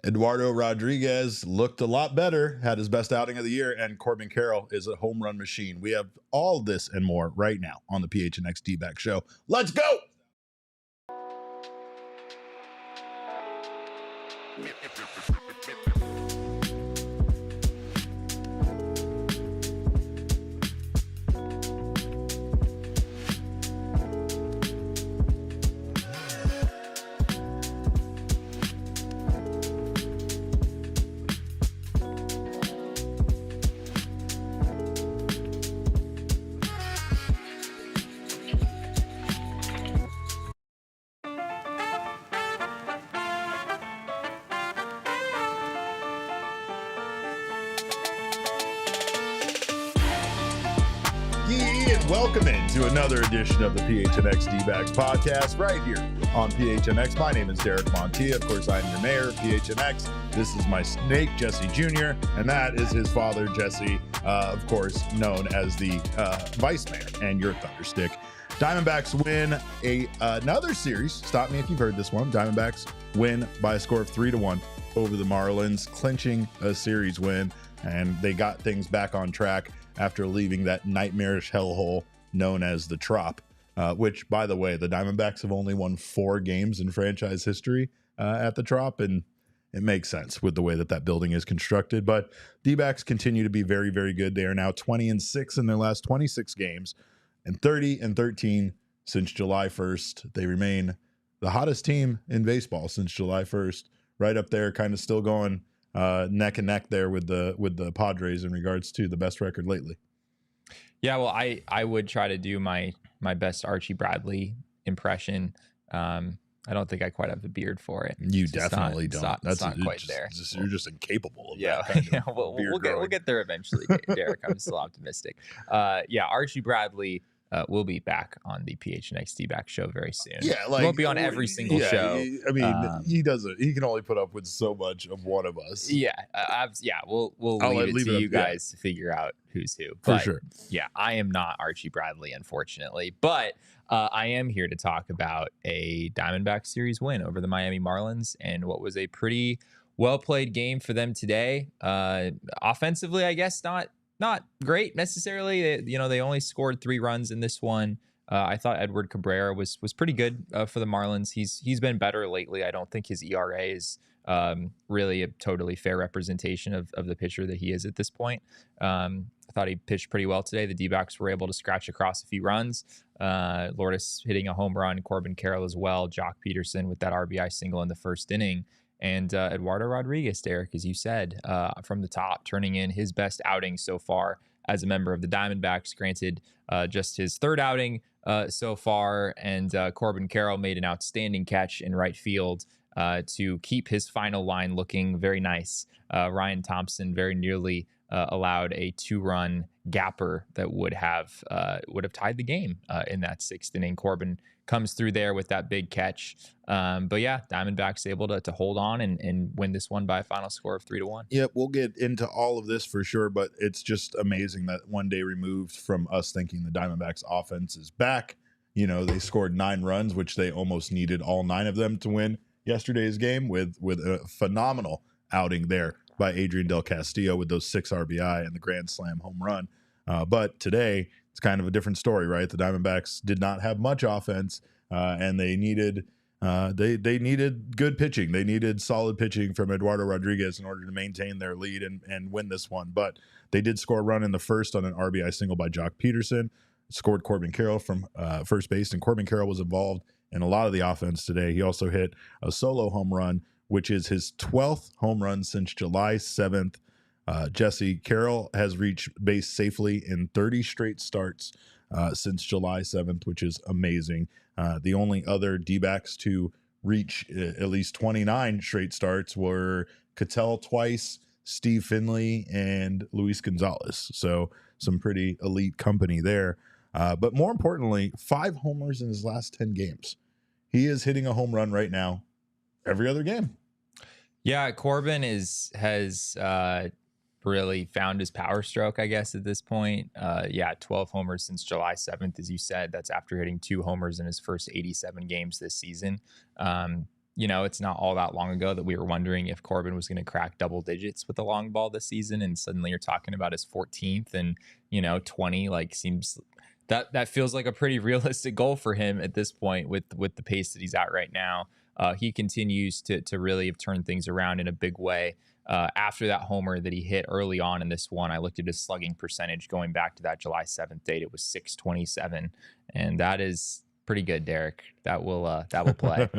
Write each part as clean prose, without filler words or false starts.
Eduardo Rodriguez looked a lot better, had his best outing of the year, and Corbin Carroll is a home run machine. We have all this and more right now on the PHNX D-Back Show. Let's go! Welcome into another edition of the PHNX D-Backs podcast right here on PHNX. My name is Derek Montilla. Of course, I'm your mayor of PHNX. This is my snake, Jesse Jr., and that is his father, Jesse, of course, known as the vice mayor and your Thunderstick. Diamondbacks win another series. Stop me if you've heard this one. Diamondbacks win by a score of 3-1 over the Marlins, clinching a series win, and they got things back on track after leaving that nightmarish hellhole known as the Trop, which, by the way, the Diamondbacks have only won 4 games in franchise history at the Trop, and it makes sense with the way that building is constructed. But D-backs continue to be very, very good. They are now 20-6 in their last 26 games and 30-13 since July 1st. They remain the hottest team in baseball since July 1st, right up there, kind of still going neck and neck there with the Padres in regards to the best record lately. Yeah, well, I would try to do my best Archie Bradley impression. I don't think I quite have the beard for it. You definitely don't. That's not quite there. You're just incapable of that kind yeah. of We'll get there eventually, Derek. I'm still optimistic. Yeah, Archie Bradley will be back on the PHNX D-Back show very soon. Yeah, he won't be on every single show. I mean, he doesn't. He can only put up with so much of one of us. Yeah, we'll leave it to you guys to figure out who's who. But, for sure. Yeah, I am not Archie Bradley, unfortunately, but I am here to talk about a Diamondback series win over the Miami Marlins and what was a pretty well played game for them today. Offensively, I guess not great necessarily. They only scored 3 runs in this one. I thought Edward Cabrera was pretty good for the Marlins. He's been better lately. I don't think his ERA is really a totally fair representation of the pitcher that he is at this point. I thought he pitched pretty well today. The D-backs were able to scratch across a few runs. Lourdes hitting a home run, Corbin Carroll as well, Jock Peterson with that RBI single in the first inning. And Eduardo Rodriguez, Derek, as you said, from the top, turning in his best outing so far as a member of the Diamondbacks. Granted, just his 3rd outing so far. And Corbin Carroll made an outstanding catch in right field to keep his final line looking very nice. Ryan Thompson very nearly allowed a 2-run gapper that would have tied the game in that 6th inning. Corbin comes through there with that big catch. But yeah, Diamondbacks able to hold on and win this one by a final score of 3-1. Yep, we'll get into all of this for sure, but it's just amazing that one day removed from us thinking the Diamondbacks offense is back. They scored 9 runs, which they almost needed all 9 of them to win yesterday's game with a phenomenal outing there by Adrian Del Castillo with those 6 RBI and the grand slam home run. But today it's kind of a different story, right? The Diamondbacks did not have much offense, and they needed they needed good pitching. They needed solid pitching from Eduardo Rodriguez in order to maintain their lead and win this one. But they did score a run in the first on an RBI single by Jock Peterson. Scored Corbin Carroll from first base, and Corbin Carroll was involved in a lot of the offense today. He also hit a solo home run, which is his 12th home run since July 7th. Jesse, Carroll has reached base safely in 30 straight starts since July 7th, which is amazing. The only other D-backs to reach at least 29 straight starts were Cattell twice, Steve Finley, and Luis Gonzalez. So some pretty elite company there. But more importantly, 5 homers in his last 10 games. He is hitting a home run right now every other game. Yeah, Corbin has really found his power stroke, I guess, at this point. 12 homers since July 7th, as you said. That's after hitting 2 homers in his first 87 games this season. it's not all that long ago that we were wondering if Corbin was going to crack double digits with the long ball this season. And suddenly you're talking about his 14th and, 20, like seems that feels like a pretty realistic goal for him at this point with the pace that he's at right now. He continues to really have turned things around in a big way. After that homer that he hit early on in this one, I looked at his slugging percentage going back to that July 7th date. It was 627, and that is pretty good, Derek. That will play.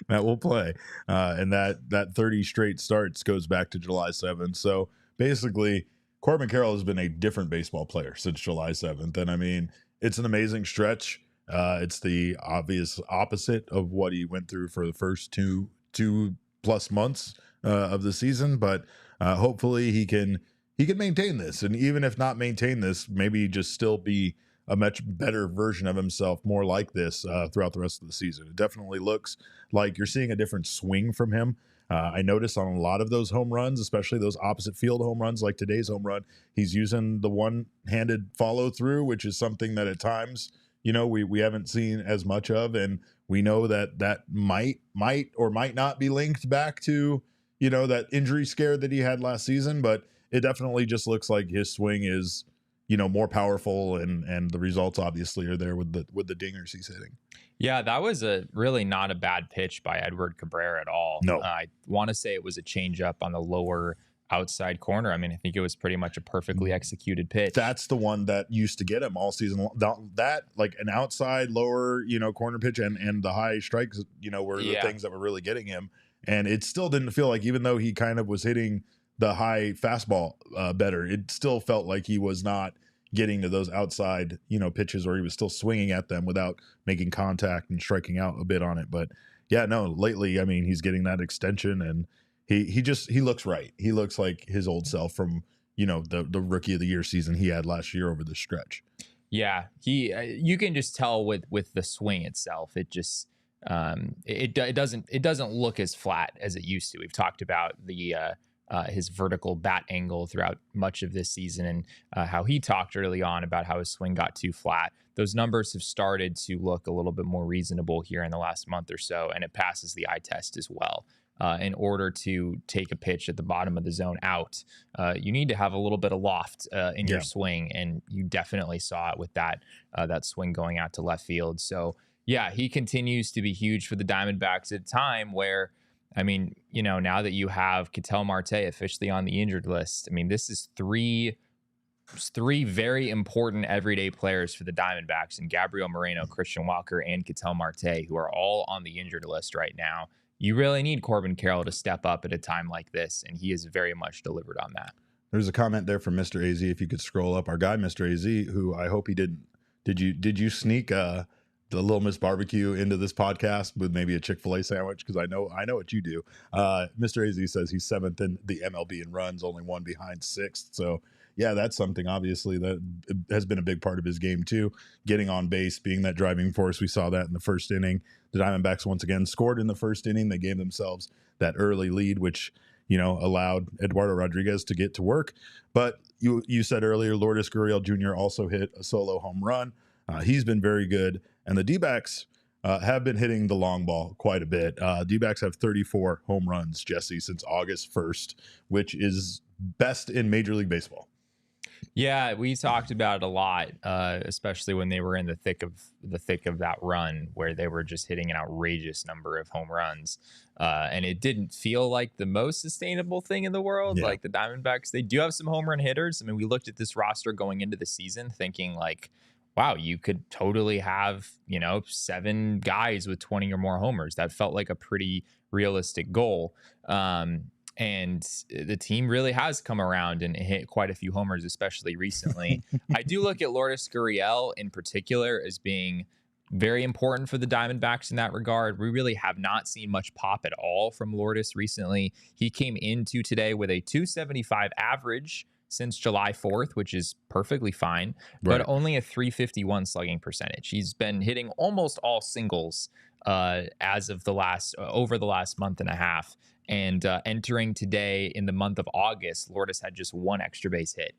That will play. And that 30 straight starts goes back to July 7th. So basically, Corbin Carroll has been a different baseball player since July 7th. And I mean, it's an amazing stretch. It's the obvious opposite of what he went through for the first two plus months of the season. But hopefully he can maintain this. And even if not maintain this, maybe just still be a much better version of himself, more like this throughout the rest of the season. It definitely looks like you're seeing a different swing from him. I noticed on a lot of those home runs, especially those opposite field home runs like today's home run, he's using the one-handed follow through, which is something that at times, we haven't seen as much of. And we know that might or might not be linked back to, that injury scare that he had last season. But it definitely just looks like his swing is, more powerful, and the results obviously are there with the dingers he's hitting. Yeah, that was a really not a bad pitch by Edward Cabrera at all. No. I want to say it was a changeup on the lower outside corner. I mean, I think it was pretty much a perfectly executed pitch. That's the one that used to get him all season long. That like an outside lower, corner pitch and the high strikes, were the things that were really getting him. And it still didn't feel like, even though he kind of was hitting the high fastball better, it still felt like he was not getting to those outside, pitches where he was still swinging at them without making contact and striking out a bit on it. But yeah, no, lately, I mean, he's getting that extension, and he looks right. He looks like his old self from, the rookie of the year season he had last year over the stretch. Yeah, you can just tell with the swing itself. It just it doesn't look as flat as it used to. We've talked about his vertical bat angle throughout much of this season, and how he talked early on about how his swing got too flat. Those numbers have started to look a little bit more reasonable here in the last month or so, and it passes the eye test as well. In order to take a pitch at the bottom of the zone out, you need to have a little bit of loft in your swing, and you definitely saw it with that swing going out to left field. So yeah, he continues to be huge for the Diamondbacks at a time where, I mean, now that you have Ketel Marte officially on the injured list, I mean, this is three very important everyday players for the Diamondbacks, and Gabriel Moreno, Christian Walker, and Ketel Marte, who are all on the injured list right now. You really need Corbin Carroll to step up at a time like this, and he has very much delivered on that. There's a comment there from Mr. AZ. If you could scroll up, our guy, Mr. AZ, who I hope he didn't. Did you sneak the Little Miss Barbecue into this podcast with maybe a Chick-fil-A sandwich? Because I know what you do. Mr. AZ says he's 7th in the MLB in runs, only one behind 6th. So yeah, that's something obviously that has been a big part of his game too. Getting on base, being that driving force. We saw that in the first inning. The Diamondbacks once again scored in the first inning. They gave themselves that early lead, which allowed Eduardo Rodriguez to get to work. But you said earlier, Lourdes Gurriel Jr. also hit a solo home run. He's been very good. And the D-backs have been hitting the long ball quite a bit. D-backs have 34 home runs, Jesse, since August 1st, which is best in Major League Baseball. Yeah, we talked about it a lot, especially when they were in the thick of that run where they were just hitting an outrageous number of home runs. And it didn't feel like the most sustainable thing in the world. Yeah. Like the Diamondbacks, they do have some home run hitters. I mean, we looked at this roster going into the season thinking like, wow, you could totally have, 7 guys with 20 or more homers. That felt like a pretty realistic goal. And the team really has come around and hit quite a few homers, especially recently. I do look at Lourdes Gurriel in particular as being very important for the Diamondbacks in that regard. We really have not seen much pop at all from Lourdes recently. He came into today with a 275 average since July 4th, which is perfectly fine, right, but only a 351 slugging percentage. He's been hitting almost all singles as of over the last month and a half. And entering today in the month of August, Lourdes had just 1 extra base hit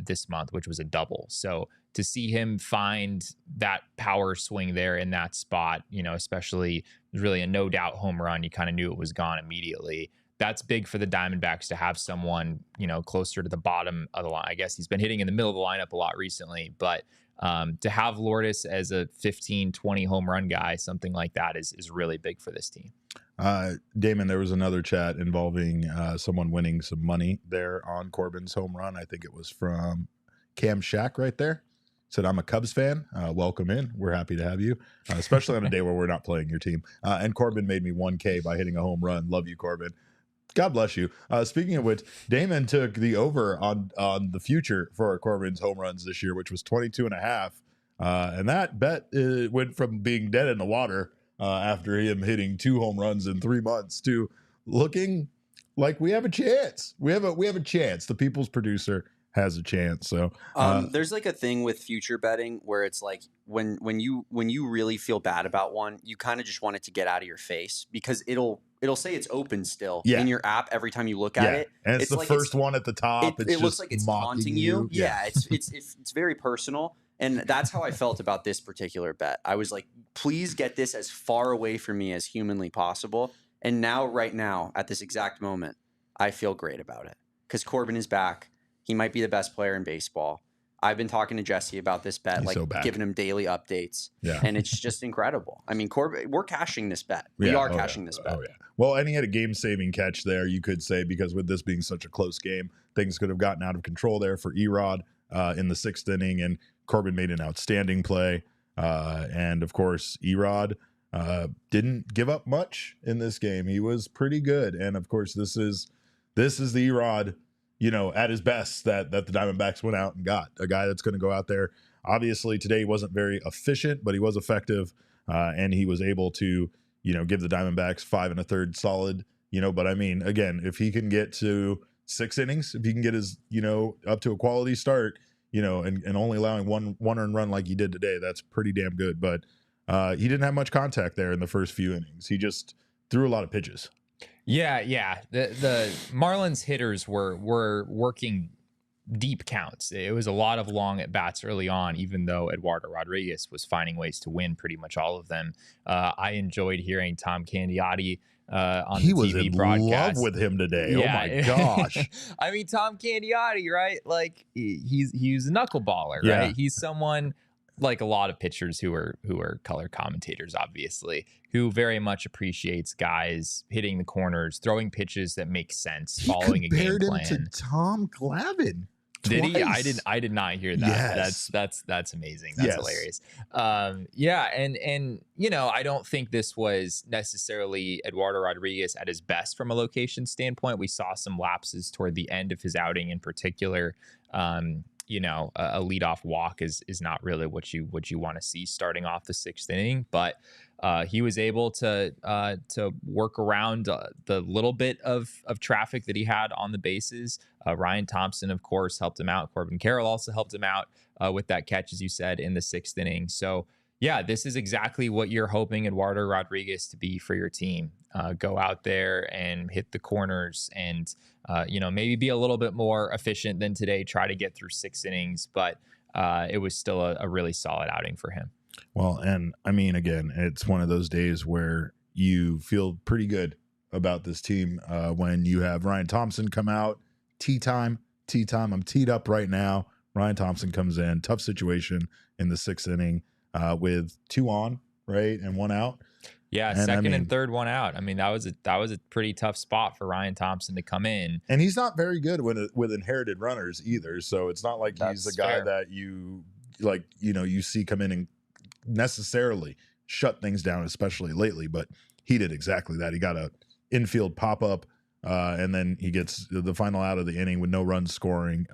this month, which was a double. So to see him find that power swing there in that spot, especially really a no doubt home run. You kind of knew it was gone immediately. That's big for the Diamondbacks to have someone, closer to the bottom of the line. I guess he's been hitting in the middle of the lineup a lot recently, but to have Lourdes as a 15, 20 home run guy, something like that is really big for this team. Damon, there was another chat involving someone winning some money there on Corbin's home run. I think it was from Cam Shack right there. Said, I'm a Cubs fan. Welcome in. We're happy to have you, especially on a day where we're not playing your team. And Corbin made me 1K by hitting a home run. Love you, Corbin. God bless you. Speaking of which, Damon took the over on the future for Corbin's home runs this year, which was 22.5. And that bet went from being dead in the water after him hitting 2 home runs in 3 months to looking like we have a chance. We have a chance. The people's producer has a chance. So there's like a thing with future betting where it's like when you really feel bad about one, you kind of just want it to get out of your face because it'll say it's open still in your app every time you look at it. And it's the like first one at the top. It looks like it's taunting you. Yeah, it's very personal. And that's how I felt about this particular bet. I was like, please get this as far away from me as humanly possible. And now, right now, at this exact moment, I feel great about it because Corbin is back. He might be the best player in baseball. I've been talking to Jesse about this bet, giving him daily updates. Yeah. And it's just incredible. I mean, Corbin, we're cashing this bet. We are cashing this bet. Oh, yeah. Well, and he had a game-saving catch there, you could say, because with this being such a close game, things could have gotten out of control there for Erod in the 6th inning, and Corbin made an outstanding play. And, of course, Erod didn't give up much in this game. He was pretty good. And, of course, this is the Erod, at his best that the Diamondbacks went out and got. A guy that's going to go out there. Obviously, today he wasn't very efficient, but he was effective, and he was able to, give the Diamondbacks 5 1/3 solid, But, I mean, again, if he can get to 6 innings, if he can get his, up to a quality start, and only allowing one earned run like he did today, that's pretty damn good. But he didn't have much contact there in the first few innings. He just threw a lot of pitches. Yeah. The Marlins hitters were working deep counts. It was a lot of long at bats early on, even though Eduardo Rodriguez was finding ways to win pretty much all of them. I enjoyed hearing Tom Candiotti on the TV broadcast. He was in love with him today. Yeah. Oh my gosh. I mean, Tom Candiotti, right? Like he's a knuckleballer, right? He's someone like a lot of pitchers who are color commentators, obviously, who very much appreciates guys hitting the corners, throwing pitches that make sense, following a game plan. Compared him to Tom Glavine. Did he? I did not hear that. Yes. That's amazing. That's hilarious. And I don't think this was necessarily Eduardo Rodriguez at his best from a location standpoint. We saw some lapses toward the end of his outing in particular. A leadoff walk is not really what you want to see starting off the 6th inning, but he was able to work around the little bit of traffic that he had on the bases. Ryan Thompson, of course, helped him out. Corbin Carroll also helped him out with that catch, as you said, in the 6th inning. So, yeah, this is exactly what you're hoping Eduardo Rodriguez to be for your team. Go out there and hit the corners and, maybe be a little bit more efficient than today. Try to get through 6 innings, but it was still a really solid outing for him. Well, and I mean, again, it's one of those days where you feel pretty good about this team when you have Ryan Thompson come out. Tee time. I'm teed up right now. Ryan Thompson comes in. Tough situation in the 6th inning with 2 on, right, and 1 out. Yeah, and second and third, 1 out. I mean, that was a pretty tough spot for Ryan Thompson to come in. And he's not very good with inherited runners either. So it's not like he's a guy that you see come in and necessarily shut things down, especially lately. But he did exactly that. He got a infield pop up, and then he gets the final out of the inning with no runs scoring.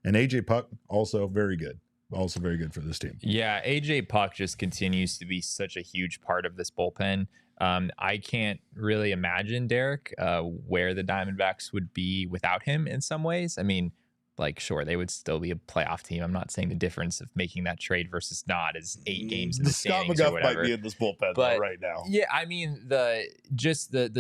And AJ Puck also very good. Also very good for this team. Yeah, AJ Puck just continues to be such a huge part of this bullpen. I can't really imagine, Derek, where the Diamondbacks would be without him in some ways. I mean, like, sure, they would still be a playoff team. I'm not saying the difference of making that trade versus not is 8 games in the Scott standings or McGuff whatever. might be in this bullpen But though right now. yeah, I mean, the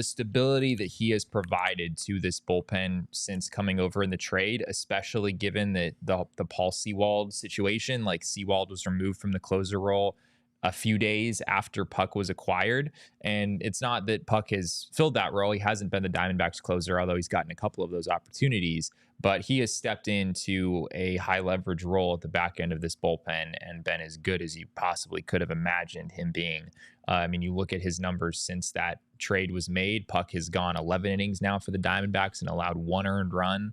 stability that he has provided to this bullpen since coming over in the trade, especially given that the Paul Sewald situation, like Sewald was removed from the closer role a few days after Puck was acquired. And it's not that Puck has filled that role. He hasn't been the Diamondbacks closer, although he's gotten a couple of those opportunities. But he has stepped into a high leverage role at the back end of this bullpen and been as good as you possibly could have imagined him being. I mean, you look at his numbers since that trade was made. Puck has gone 11 innings now for the Diamondbacks and allowed 1 earned run.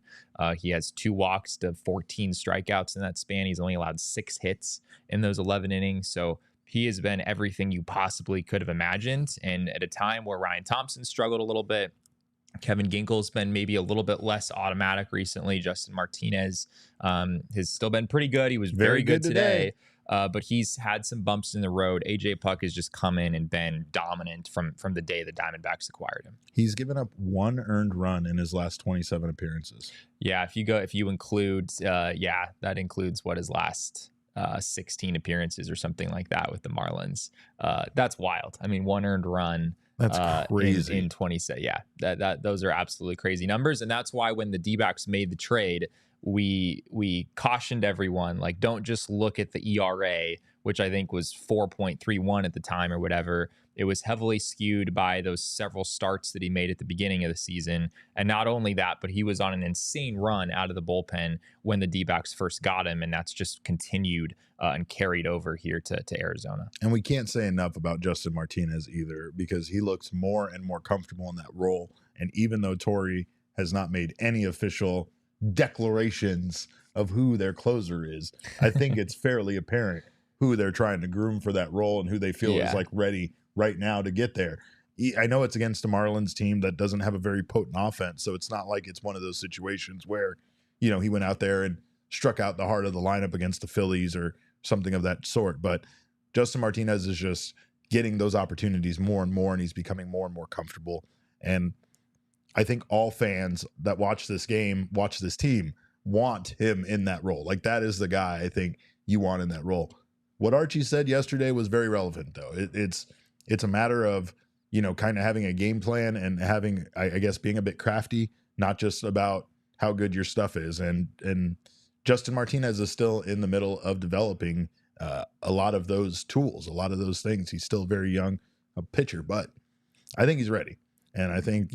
He has 2 walks to 14 strikeouts in that span. He's only allowed 6 hits in those 11 innings. So he has been everything you possibly could have imagined. And at a time where Ryan Thompson struggled a little bit, Kevin Ginkel's been maybe a little bit less automatic recently. Justin Martinez has still been pretty good. He was very good today. But he's had some bumps in the road. AJ Puck has just come in and been dominant from the day the Diamondbacks acquired him. He's given up 1 earned run in his last 27 appearances. Yeah, if you include, that includes his last 16 appearances or something like that with the Marlins. That's wild. I mean, 1 earned run. That's crazy. In 27. Yeah, that those are absolutely crazy numbers. And that's why when the D-backs made the trade, we cautioned everyone, like, don't just look at the ERA, which I think was 4.31 at the time or whatever. It was heavily skewed by those several starts that he made at the beginning of the season. And not only that, but he was on an insane run out of the bullpen when the D-backs first got him. And that's just continued and carried over here to Arizona. And we can't say enough about Justin Martinez either, because he looks more and more comfortable in that role. And even though Torey has not made any official declarations of who their closer is, I think it's fairly apparent who they're trying to groom for that role and who they feel is like ready right now to get there. I know it's against a Marlins team that doesn't have a very potent offense, so it's not like it's one of those situations where, he went out there and struck out the heart of the lineup against the Phillies or something of that sort. But Justin Martinez is just getting those opportunities more and more, and he's becoming more and more comfortable. And I think all fans that watch this game, watch this team, want him in that role. Like, that is the guy I think you want in that role. What Archie said yesterday was very relevant, though. It's a matter of, kind of having a game plan and having, I guess, being a bit crafty, not just about how good your stuff is. And Justin Martinez is still in the middle of developing a lot of those tools, a lot of those things. He's still very young, a pitcher, but I think he's ready. And I think,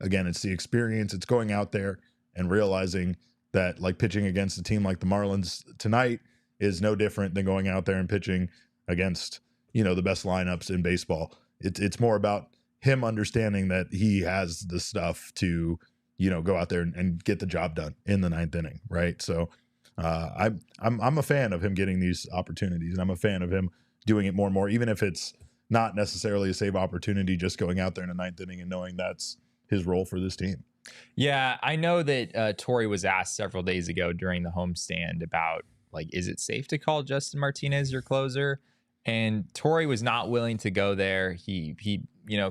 again, it's the experience. It's going out there and realizing that, like, pitching against a team like the Marlins tonight is no different than going out there and pitching against, the best lineups in baseball. It's more about him understanding that he has the stuff to, go out there and get the job done in the 9th inning. Right. So I'm a fan of him getting these opportunities, and I'm a fan of him doing it more and more, even if it's not necessarily a save opportunity, just going out there in the 9th inning and knowing that's his role for this team. Yeah, I know that Torey was asked several days ago during the homestand about, like, is it safe to call Justin Martinez your closer? And Torey was not willing to go there. He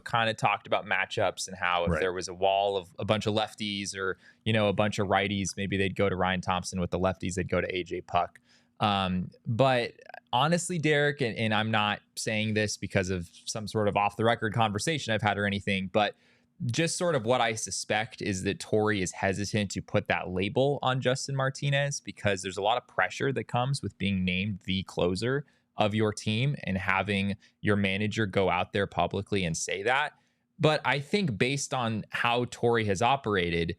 kind of talked about matchups and how if there was a wall of a bunch of lefties or, a bunch of righties, maybe they'd go to Ryan Thompson. With the lefties, they'd go to AJ Puck. But honestly, Derek, and I'm not saying this because of some sort of off the record conversation I've had or anything, but just sort of what I suspect is that Torey is hesitant to put that label on Justin Martinez because there's a lot of pressure that comes with being named the closer of your team and having your manager go out there publicly and say that. But I think based on how Torey has operated,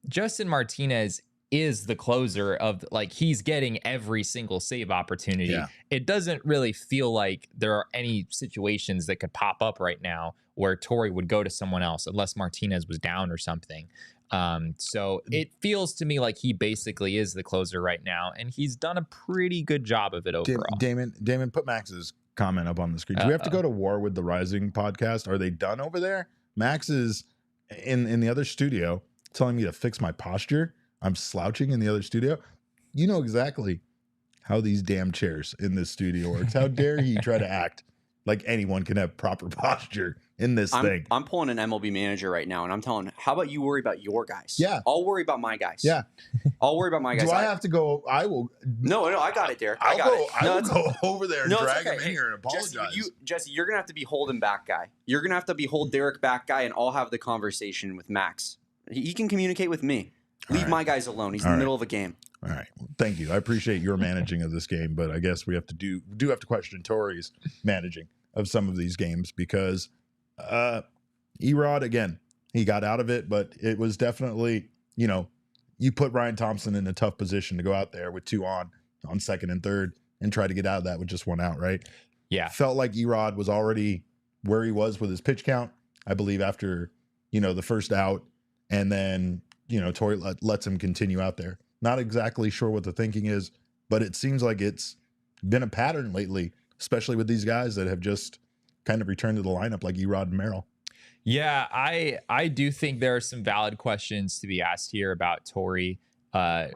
Justin Martinez is the closer of, like, he's getting every single save opportunity. Yeah. It doesn't really feel like there are any situations that could pop up right now where Torey would go to someone else unless Martinez was down or something. So it feels to me like he basically is the closer right now, and he's done a pretty good job of it overall. Damon, put Max's comment up on the screen. Do we have to go to war with the Rising podcast? Are they done over there? Max is in the other studio telling me to fix my posture. I'm slouching in the other studio. You know exactly how these damn chairs in this studio works. How dare he try to act like anyone can have proper posture in this thing. I'm pulling an MLB manager right now, and I'm telling, how about you worry about your guys? Yeah. I'll worry about my guys. Yeah. I'll worry about my guys. Do I have to go? I will. No, I got it, Derek. I got it. I will go over there and drag him in Hey, here and apologize. Jesse, you're going to have to be holding back guy. You're going to have to be hold Derek back guy, and I'll have the conversation with Max. He can communicate with me. Leave my guys alone. He's in the middle of a game. All right. Well, thank you. I appreciate your managing of this game, but I guess we have to do have to question Torrey's managing of some of these games because Erod, again, he got out of it, but it was definitely, you put Ryan Thompson in a tough position to go out there with 2 on second and third and try to get out of that with just 1 out, right? Yeah. Felt like Erod was already where he was with his pitch count, I believe, after, the first out, and then, Torrey lets him continue out there. Not exactly sure what the thinking is, but it seems like it's been a pattern lately, especially with these guys that have just kind of returned to the lineup like Erod and Merrill. Yeah, I do think there are some valid questions to be asked here about Torrey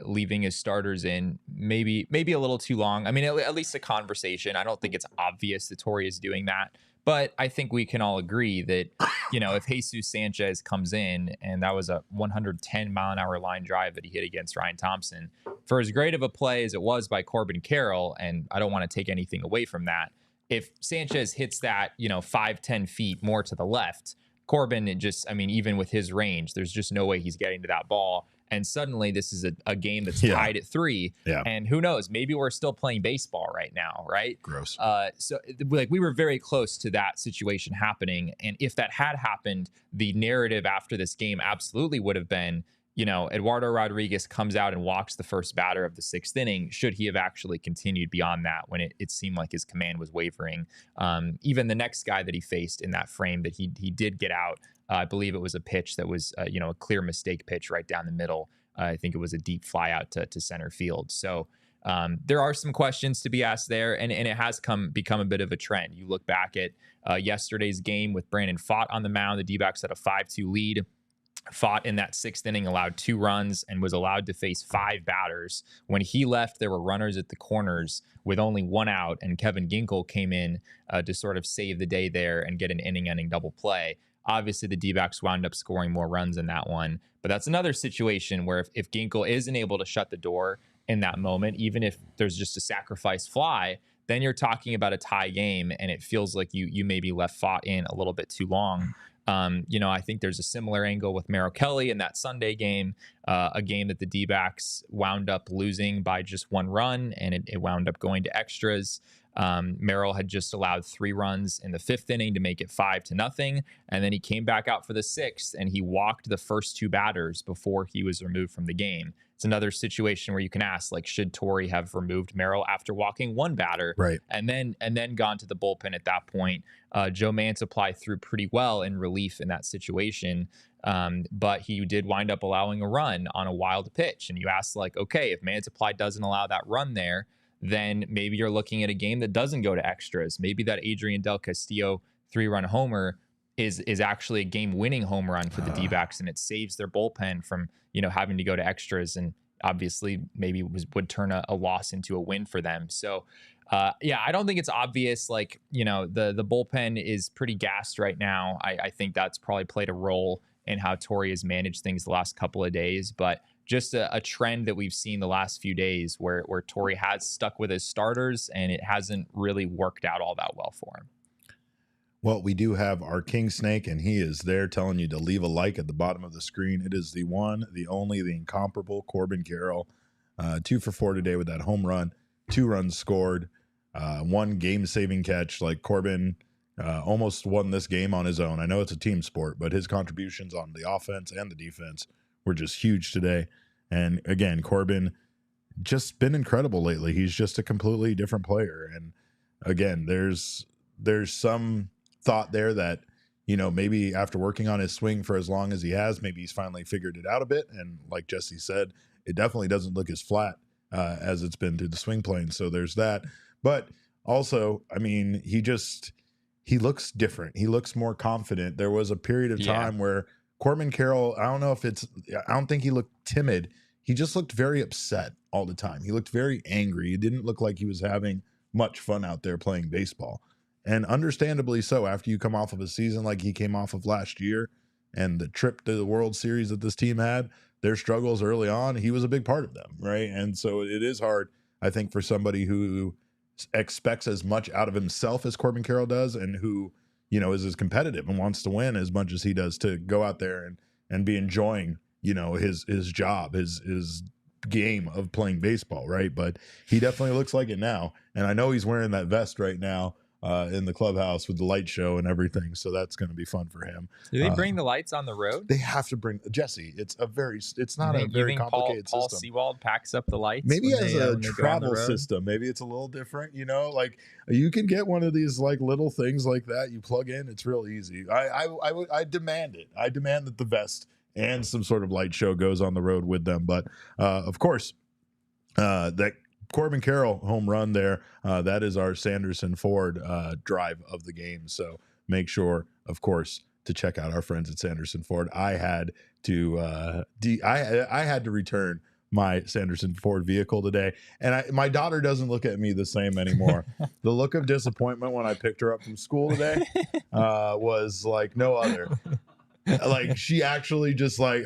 leaving his starters in maybe a little too long. I mean, at least a conversation. I don't think it's obvious that Torrey is doing that. But I think we can all agree that, if Jesus Sanchez comes in, and that was a 110-mile-an-hour line drive that he hit against Ryan Thompson, for as great of a play as it was by Corbin Carroll, and I don't want to take anything away from that, if Sanchez hits that, 5-10 feet more to the left, Corbin, even with his range, there's just no way he's getting to that ball. And suddenly this is a game that's tied at 3. Yeah. And who knows, maybe we're still playing baseball right now, right? Gross. So we were very close to that situation happening. And if that had happened, the narrative after this game absolutely would have been, Eduardo Rodriguez comes out and walks the first batter of the 6th inning. Should he have actually continued beyond that when it seemed like his command was wavering? Even the next guy that he faced in that frame that he did get out, I believe it was a pitch that was, a clear mistake pitch right down the middle. I think it was a deep fly out to center field. So there are some questions to be asked there, and it has become a bit of a trend. You look back at yesterday's game with Brandon Pfaadt on the mound. The D-backs had a 5-2 lead. Pfaadt in that 6th inning allowed 2 runs and was allowed to face 5 batters. When he left, there were runners at the corners with only 1 out, and Kevin Ginkel came in to sort of save the day there and get an inning-ending double play. Obviously, the D-backs wound up scoring more runs in that one, but that's another situation where if Ginkel isn't able to shut the door in that moment, even if there's just a sacrifice fly, then you're talking about a tie game, and it feels like you maybe left Pfaadt in a little bit too long. I think there's a similar angle with Merrill Kelly in that Sunday game, a game that the D-backs wound up losing by just 1 run, and it wound up going to extras. Merrill had just allowed 3 runs in the 5th inning to make it 5-0. And then he came back out for the 6th, and he walked the first 2 batters before he was removed from the game. It's another situation where you can ask, should Torrey have removed Merrill after walking 1 batter, right, and then gone to the bullpen at that point? Joe Mantiply threw pretty well in relief in that situation, but he did wind up allowing a run on a wild pitch. And you ask, okay, if Mantiply doesn't allow that run there, then maybe you're looking at a game that doesn't go to extras. Maybe that Adrian Del Castillo 3-run homer is actually a game-winning home run for the D-backs, and it saves their bullpen from having to go to extras, and obviously maybe would turn a loss into a win for them. So I don't think it's obvious. The bullpen is pretty gassed right now. I think that's probably played a role in how Torrey has managed things the last couple of days, but just a trend that we've seen the last few days where Torrey has stuck with his starters, and it hasn't really worked out all that well for him. Well, we do have our King Snake, and he is there telling you to leave a like at the bottom of the screen. It is the one, the only, the incomparable Corbin Carroll. 2 for 4 today with that home run, 2 runs scored, 1 game-saving catch. Corbin almost won this game on his own. I know it's a team sport, but his contributions on the offense and the defense were just huge today. And again, Corbin just been incredible lately. He's just a completely different player. And again, there's some thought there that, maybe after working on his swing for as long as he has, maybe he's finally figured it out a bit. And like Jesse said, it definitely doesn't look as flat as it's been through the swing plane. So there's that. But also, he looks different. He looks more confident. There was a period of time where Corbin Carroll, I don't think he looked timid. He just looked very upset all the time. He looked very angry. He didn't look like he was having much fun out there playing baseball. And understandably so, after you come off of a season like he came off of last year and the trip to the World Series that this team had, their struggles early on, he was a big part of them, right? And so it is hard, I think, for somebody who expects as much out of himself as Corbin Carroll does, and who, is as competitive and wants to win as much as he does, to go out there and be enjoying, his job, his game of playing baseball, right? But he definitely looks like it now. And I know he's wearing that vest right now in the clubhouse with the light show and everything. So that's going to be fun for him. Do they bring the lights on the road? They have to bring Jesse. It's not a very complicated Paul system. Sewald packs up the lights. Maybe as a travel system, maybe it's a little different, like you can get one of these like little things like that. You plug in, it's real easy. I demand it. I demand that the vest and some sort of light show goes on the road with them. But of course, that Corbin Carroll home run there, that is our Sanderson Ford drive of the game. So make sure, of course, to check out our friends at Sanderson Ford. I had to I had to return my Sanderson Ford vehicle today, and my daughter doesn't look at me the same anymore. The look of disappointment when I picked her up from school today was like no other. Like she actually just like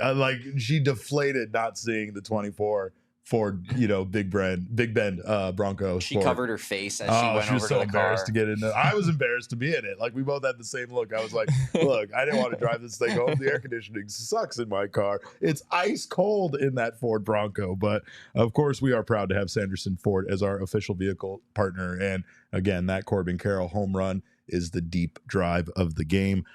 she deflated not seeing the 24 Ford, Big Bend Bronco. She covered her face as she went over to the car. She was so embarrassed to get in it. I was embarrassed to be in it. Like we both had the same look. I was like, look, I didn't want to drive this thing home. The air conditioning sucks in my car. It's ice cold in that Ford Bronco. But of course, we are proud to have Sanderson Ford as our official vehicle partner. And again, that Corbin Carroll home run is the deep drive of the game.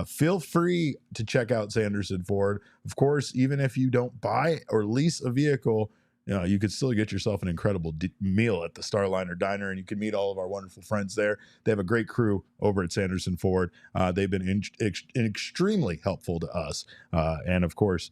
Feel free to check out Sanderson Ford. Of course, even if you don't buy or lease a vehicle, you could still get yourself an incredible meal at the Starliner Diner, and you can meet all of our wonderful friends there. They have a great crew over at Sanderson Ford. They've been extremely helpful to us. And of course,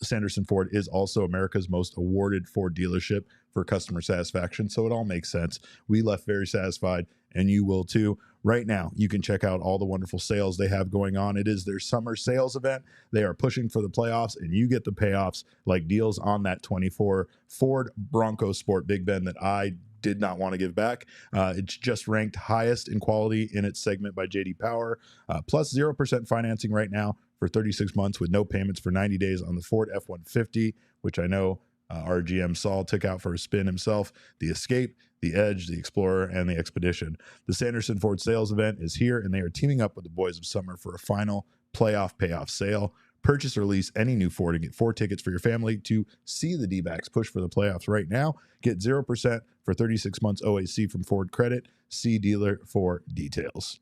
Sanderson Ford is also America's most awarded Ford dealership for customer satisfaction. So it all makes sense. We left very satisfied, and you will too. Right now, you can check out all the wonderful sales they have going on. It is their summer sales event. They are pushing for the playoffs, and you get the payoffs like deals on that 24 Ford Bronco Sport Big Bend that I did not want to give back. It's just ranked highest in quality in its segment by J.D. Power, plus 0% financing right now for 36 months with no payments for 90 days on the Ford F-150, which I know our GM Saul took out for a spin himself, the Escape, the Edge, the Explorer, and the Expedition. The Sanderson Ford sales event is here, and they are teaming up with the Boys of Summer for a final playoff payoff sale. Purchase or lease any new Ford and get 4 tickets for your family to see the D-backs push for the playoffs right now. Get 0% for 36 months OAC from Ford Credit. See dealer for details.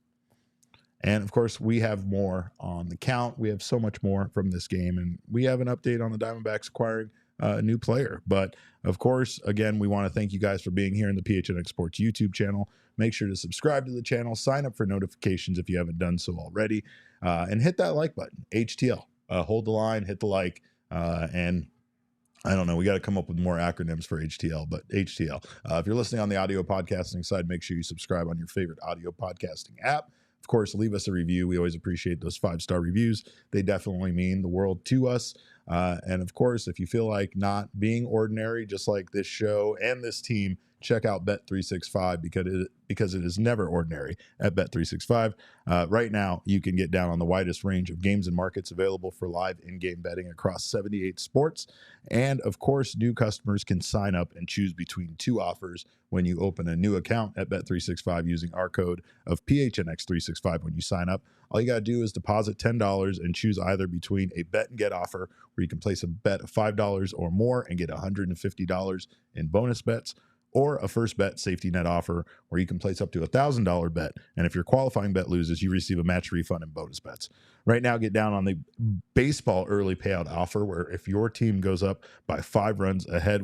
And of course, we have more on the count. We have so much more from this game, and we have an update on the Diamondbacks acquiring a new player. But of course, again, we want to thank you guys for being here in the PHNX Sports YouTube channel. Make sure to subscribe to the channel, sign up for notifications if you haven't done so already, and hit that like button. HTL, hold the line, hit the like, and I don't know, we got to come up with more acronyms for HTL, but HTL. If you're listening on the audio podcasting side, make sure you subscribe on your favorite audio podcasting app. Of course, leave us a review. We always appreciate those 5-star reviews. They definitely mean the world to us. And of course, if you feel like not being ordinary, just like this show and this team, check out Bet365 because it is never ordinary at Bet365. Right now, you can get down on the widest range of games and markets available for live in-game betting across 78 sports. And of course, new customers can sign up and choose between 2 offers when you open a new account at Bet365 using our code of PHNX365 when you sign up. All you got to do is deposit $10 and choose either between a bet and get offer where you can place a bet of $5 or more and get $150 in bonus bets, or a first bet safety net offer where you can place up to $1,000 bet. And if your qualifying bet loses, you receive a match refund and bonus bets. Right now, get down on the baseball early payout offer where if your team goes up by 5 runs ahead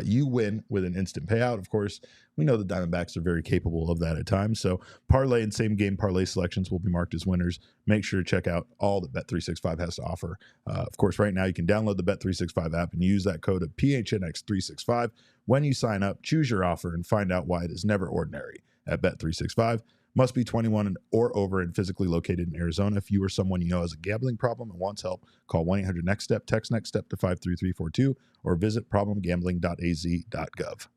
you win with an instant payout. Of course, we know the Diamondbacks are very capable of that at times. So parlay and same game parlay selections will be marked as winners. Make sure to check out all that Bet365 has to offer. Of course, right now you can download the Bet365 app and use that code of PHNX365 when you sign up. Choose your offer and find out why it is never ordinary at Bet365. Must be 21 or over and physically located in Arizona. If you or someone you know has a gambling problem and wants help, call 1-800-NEXT-STEP, text NEXT STEP to 53342, or visit problemgambling.az.gov.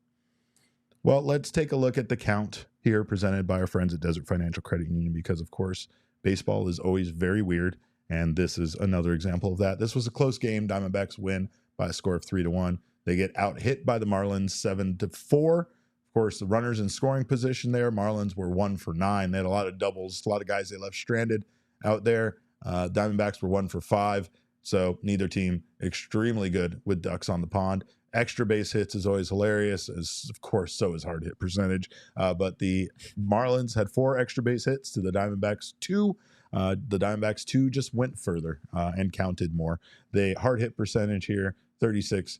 Well, let's take a look at the count here presented by our friends at Desert Financial Credit Union because, of course, baseball is always very weird, and this is another example of that. This was a close game. Diamondbacks win by a score of 3-1. They get out hit by the Marlins 7-4. Of course, the runners in scoring position there. Marlins were 1 for 9. They had a lot of doubles, a lot of guys they left stranded out there. Diamondbacks were 1 for 5. So neither team extremely good with ducks on the pond. Extra base hits is always hilarious, as of course, so is hard hit percentage. But the Marlins had 4 extra base hits to the Diamondbacks 2. The Diamondbacks 2 just went further and counted more. The hard hit percentage here, 36%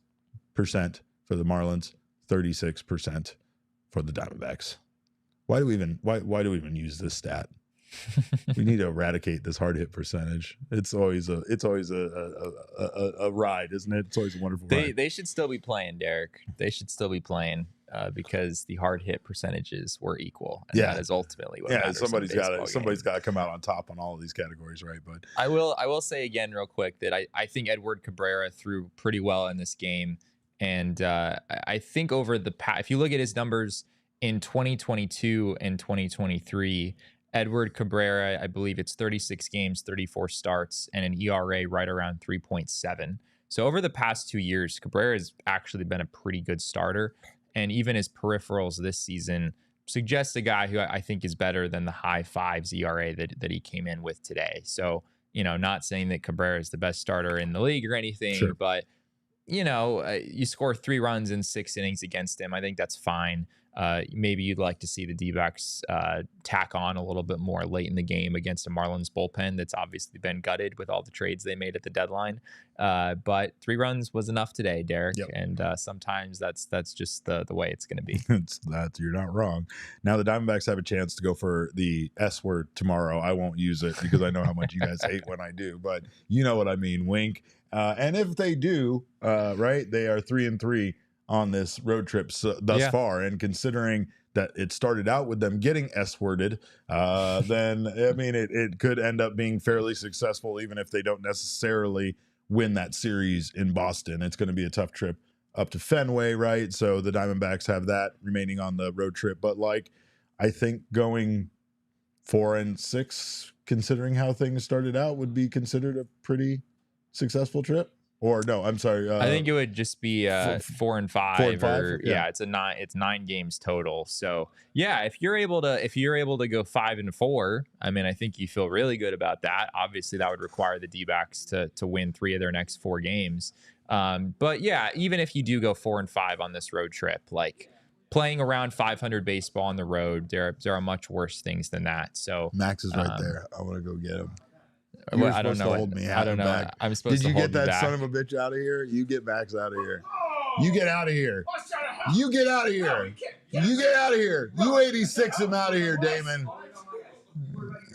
for the Marlins, 36% for the Diamondbacks. Why do we even use this stat? We need to eradicate this hard hit percentage. It's always a ride, isn't it? It's always a wonderful ride. They should still be playing, Derek. They should still be playing because the hard hit percentages were equal. And that is ultimately what matters. Somebody's got to come out on top on all of these categories, right? But I will say again real quick that I think Edward Cabrera threw pretty well in this game. And I think over the past, if you look at his numbers in 2022 and 2023, Edward Cabrera, I believe it's 36 games, 34 starts, and an ERA right around 3.7. So over the past 2 years, Cabrera has actually been a pretty good starter. And even his peripherals this season suggest a guy who I think is better than the high 5s ERA that he came in with today. So, not saying that Cabrera is the best starter in the league or anything, but, you score 3 runs in 6 innings against him. I think that's fine. Maybe you'd like to see the D-backs tack on a little bit more late in the game against a Marlins bullpen that's obviously been gutted with all the trades they made at the deadline. But 3 runs was enough today, Derek. Yep. And sometimes that's just the way it's going to be. You're not wrong. Now the Diamondbacks have a chance to go for the S word tomorrow. I won't use it because I know how much you guys hate when I do, but you know what I mean. Wink. And if they do, right, they are 3-3 on this road trip thus far, and considering that it started out with them getting S-worded, then I mean it could end up being fairly successful, even if they don't necessarily win that series in Boston. It's going to be a tough trip up to Fenway, right? So the Diamondbacks have that remaining on the road trip, but I think going 4-6, considering how things started out, would be considered a pretty successful trip. Or no, I'm sorry. I think it would just be 4-5. It's 9 games total. So if you're able to go 5-4, I mean, I think you feel really good about that. Obviously, that would require the D-backs to win 3 of their next 4 games. But even if you do go 4-5 on this road trip, playing around 500 baseball on the road, there are much worse things than that. So Max is right there. I want to go get him. Well, I don't know. I don't know. Back. I'm supposed to hold you. Did you get that back. son of a bitch out of here? You get Max out of here. You get out of here. You get out of here. You get out of here. You 86 him out of here, Damon.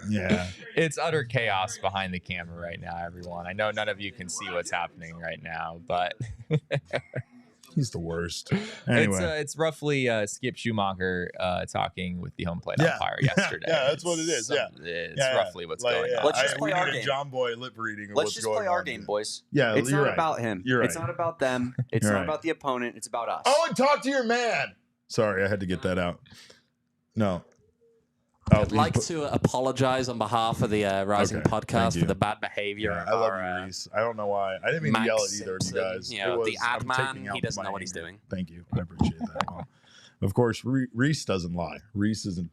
Yeah. It's utter chaos behind the camera right now, everyone. I know none of you can see what's happening right now, but he's the worst. Anyway, it's roughly Skip Schumacher talking with the home plate umpire yesterday. That's what it is. It's roughly what's going on. Let's just play our game. John Boy lip reading. Let's just play our game, boys. Yeah, it's not about him. You're right. It's not about them. It's not about the opponent. It's about us. Oh, and talk to your man. Sorry, I had to get that out. No. I'd like to apologize on behalf of the Rising Podcast for the bad behavior. I love you, Reese. I don't know why. I didn't mean to yell at either of you guys. The ad man, he doesn't know what he's doing. Thank you. I appreciate that. Well, of course, Reese doesn't lie. Reese isn't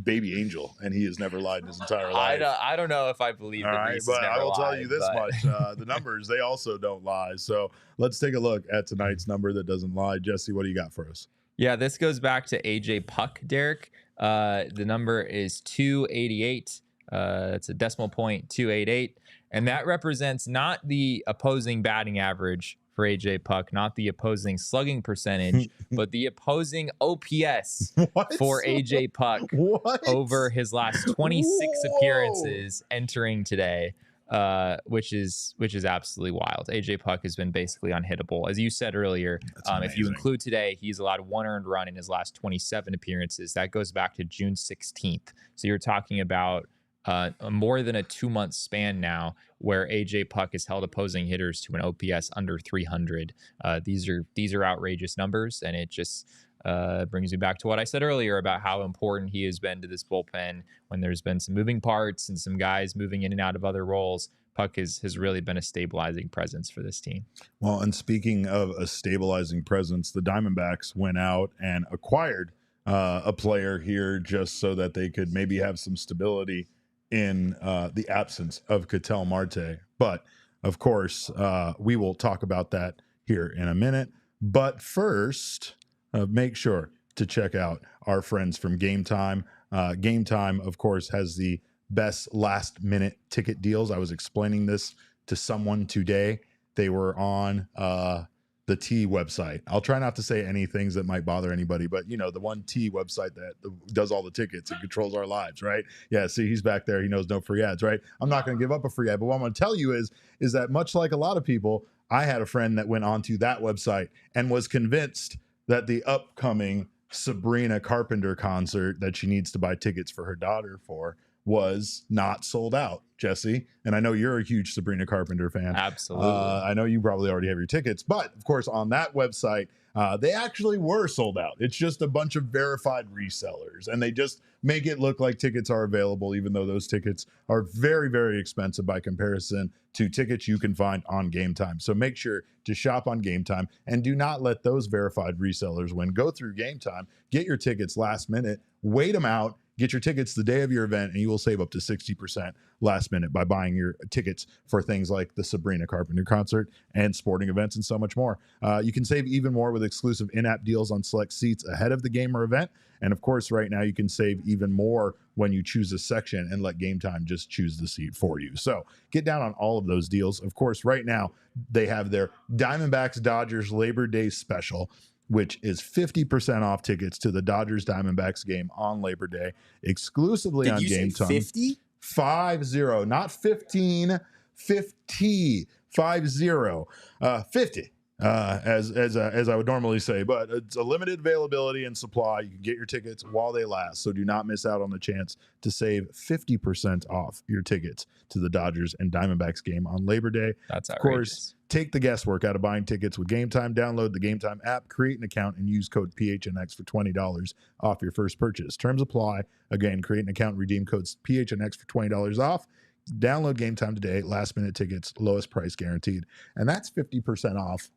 baby angel, and he has never lied in his entire life. I don't know if I believe that Reese has never lied. I will tell you this much. The numbers, they also don't lie. So let's take a look at tonight's number that doesn't lie. Jesse, what do you got for us? Yeah, this goes back to AJ Puck, Derek. The number is 288. It's a decimal point, 288. And that represents not the opposing batting average for AJ Puck, not the opposing slugging percentage, but the opposing OPS for AJ Puck over his last 26 appearances entering today. Which is absolutely wild. AJ Puck has been basically unhittable. As you said earlier, if you include today, he's allowed 1 earned run in his last 27 appearances. That goes back to June 16th. So you're talking about more than a 2-month span now where AJ Puck has held opposing hitters to an OPS under 300. These are outrageous numbers, and it just brings me back to what I said earlier about how important he has been to this bullpen when there's been some moving parts and some guys moving in and out of other roles. Puck has really been a stabilizing presence for this team. Well, and speaking of a stabilizing presence, the Diamondbacks went out and acquired a player here just so that they could maybe have some stability in the absence of Ketel Marte. But, of course, we will talk about that here in a minute. But first, make sure to check out our friends from Game Time. Game Time, of course, has the best last-minute ticket deals. I was explaining this to someone today. They were on the T website. I'll try not to say any things that might bother anybody, but the one T website that does all the tickets and controls our lives, right? Yeah, see, he's back there. He knows no free ads, right? I'm not going to give up a free ad, but what I'm going to tell you is that much like a lot of people, I had a friend that went onto that website and was convinced that the upcoming Sabrina Carpenter concert that she needs to buy tickets for her daughter for was not sold out, Jesse. And I know you're a huge Sabrina Carpenter fan. Absolutely. I know you probably already have your tickets, but of course on that website, they actually were sold out. It's just a bunch of verified resellers, and they just make it look like tickets are available, even though those tickets are very, very expensive by comparison to tickets you can find on Game Time. So make sure to shop on Game Time and do not let those verified resellers win. Go through Game Time, get your tickets last minute, wait them out, get your tickets the day of your event, and you will save up to 60% last minute by buying your tickets for things like the Sabrina Carpenter concert and sporting events and so much more. You can save even more with exclusive in-app deals on select seats ahead of the game or event. And of course, right now you can save even more when you choose a section and let Game Time just choose the seat for you. So get down on all of those deals. Of course, right now they have their Diamondbacks Dodgers Labor Day special, which is 50% off tickets to the Dodgers Diamondbacks game on Labor Day, exclusively on Game Time. 50? 50, not 15, 50, 50. As I would normally say, but it's a limited availability and supply. You can get your tickets while they last, so do not miss out on the chance to save 50% off your tickets to the Dodgers and Diamondbacks game on Labor Day. That's outrageous. Of course, take the guesswork out of buying tickets with Game Time. Download the Game Time app, create an account, and use code PHNX for $20 off your first purchase. Terms apply. Again, create an account, redeem code PHNX for $20 off. Download Game Time today. Last minute tickets, lowest price guaranteed. And that's 50% off